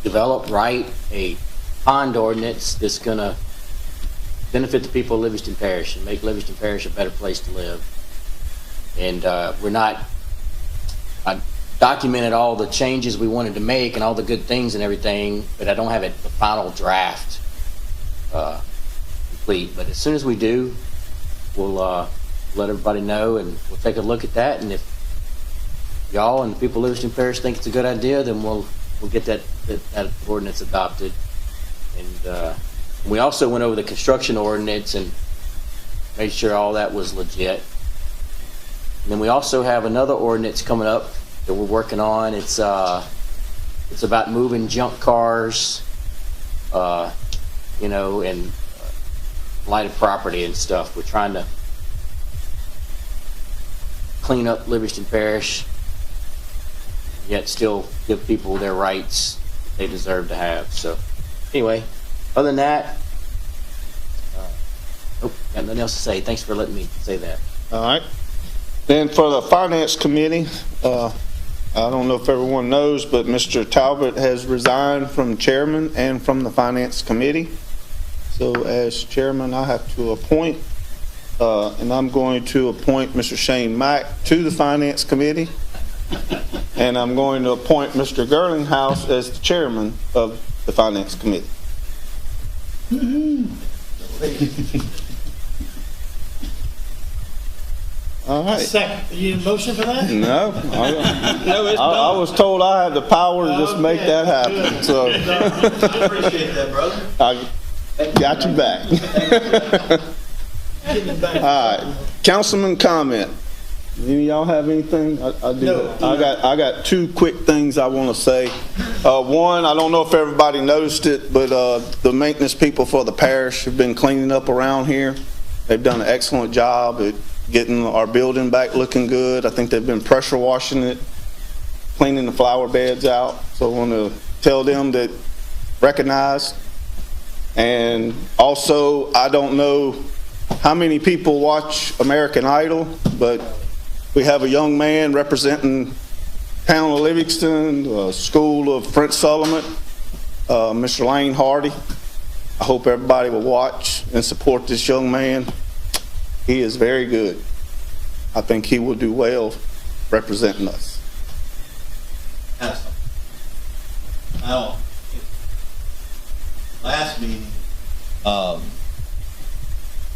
write a pond ordinance that's going to benefit the people of Livingston Parish and make Livingston Parish a better place to live. And I documented all the changes we wanted to make and all the good things and everything, but I don't have the final draft complete. But as soon as we do, we'll let everybody know, and we'll take a look at that. And if y'all and the people of Livingston Parish think it's a good idea, then we'll get that ordinance adopted. And we also went over the construction ordinance and made sure all that was legit. And then we also have another ordinance coming up that we're working on. It's about moving junk cars, and blighted property and stuff. We're trying to clean up Livingston Parish, yet still give people their rights they deserve to have. So anyway, other than that, got nothing else to say. Thanks for letting me say that. All right. Then for the finance committee, I don't know if everyone knows, but Mr. Talbot has resigned from chairman and from the finance committee. So as chairman, I have to appoint, and I'm going to appoint Mr. Shane Mack to the finance committee, and I'm going to appoint Mr. Gerlinghouse as the chairman of the finance committee. All right. Second. You need a motion for that? No. I was told I had the power to just make that happen. So I appreciate that, brother. I got you back. All right. Councilman comment. Any of y'all have anything? I do. No. I got two quick things I want to say. One, I don't know if everybody noticed it, but the maintenance people for the parish have been cleaning up around here. They've done an excellent job at getting our building back looking good. I think they've been pressure washing it, cleaning the flower beds out. So I want to tell them that recognized. And also, I don't know how many people watch American Idol, but we have a young man representing town of Livingston, School of Prince Solomon, Mr. Lane Hardy. I hope everybody will watch and support this young man. He is very good. I think he will do well representing us. Last meeting, my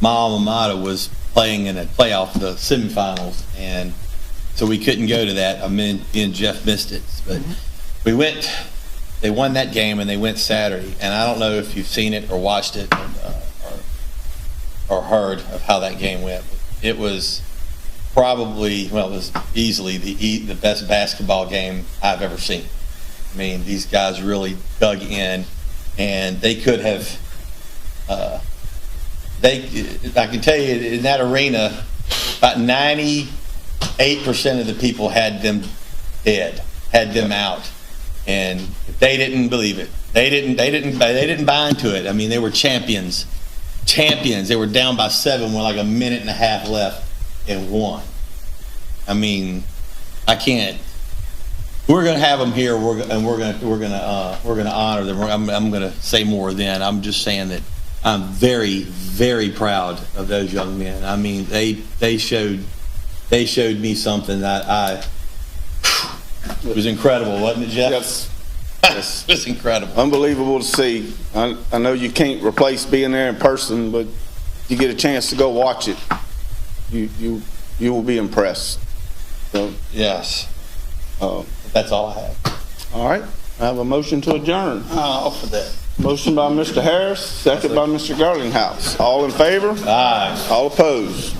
alma mater was playing in a playoff, the semifinals, and so we couldn't go to that. Me and Jeff missed it, but we went. They won that game, and they went Saturday. And I don't know if you've seen it or watched it or heard of how that game went. It was probably, well, it was easily the best basketball game I've ever seen. I mean, these guys really dug in, and they could have. I can tell you, in that arena, about 98% of the people had them dead, had them out, and they didn't believe it. They didn't buy into it. I mean, they were champions. They were down by 7 with like a minute and a half left and won. I mean, I can't. We're going to have them here, and we're going to honor them. I'm going to say more then. I'm just saying that I'm very, very proud of those young men. I mean, they showed me something that it was incredible, wasn't it, Jeff? Yes. Yes. It was incredible. Unbelievable to see. I know you can't replace being there in person, but you get a chance to go watch it, you will be impressed. So, yes. That's all I have. All right. I have a motion to adjourn. I'll offer that. Motion by Mr. Harris, second by Mr. Garlinghouse. All in favor? Aye. All opposed?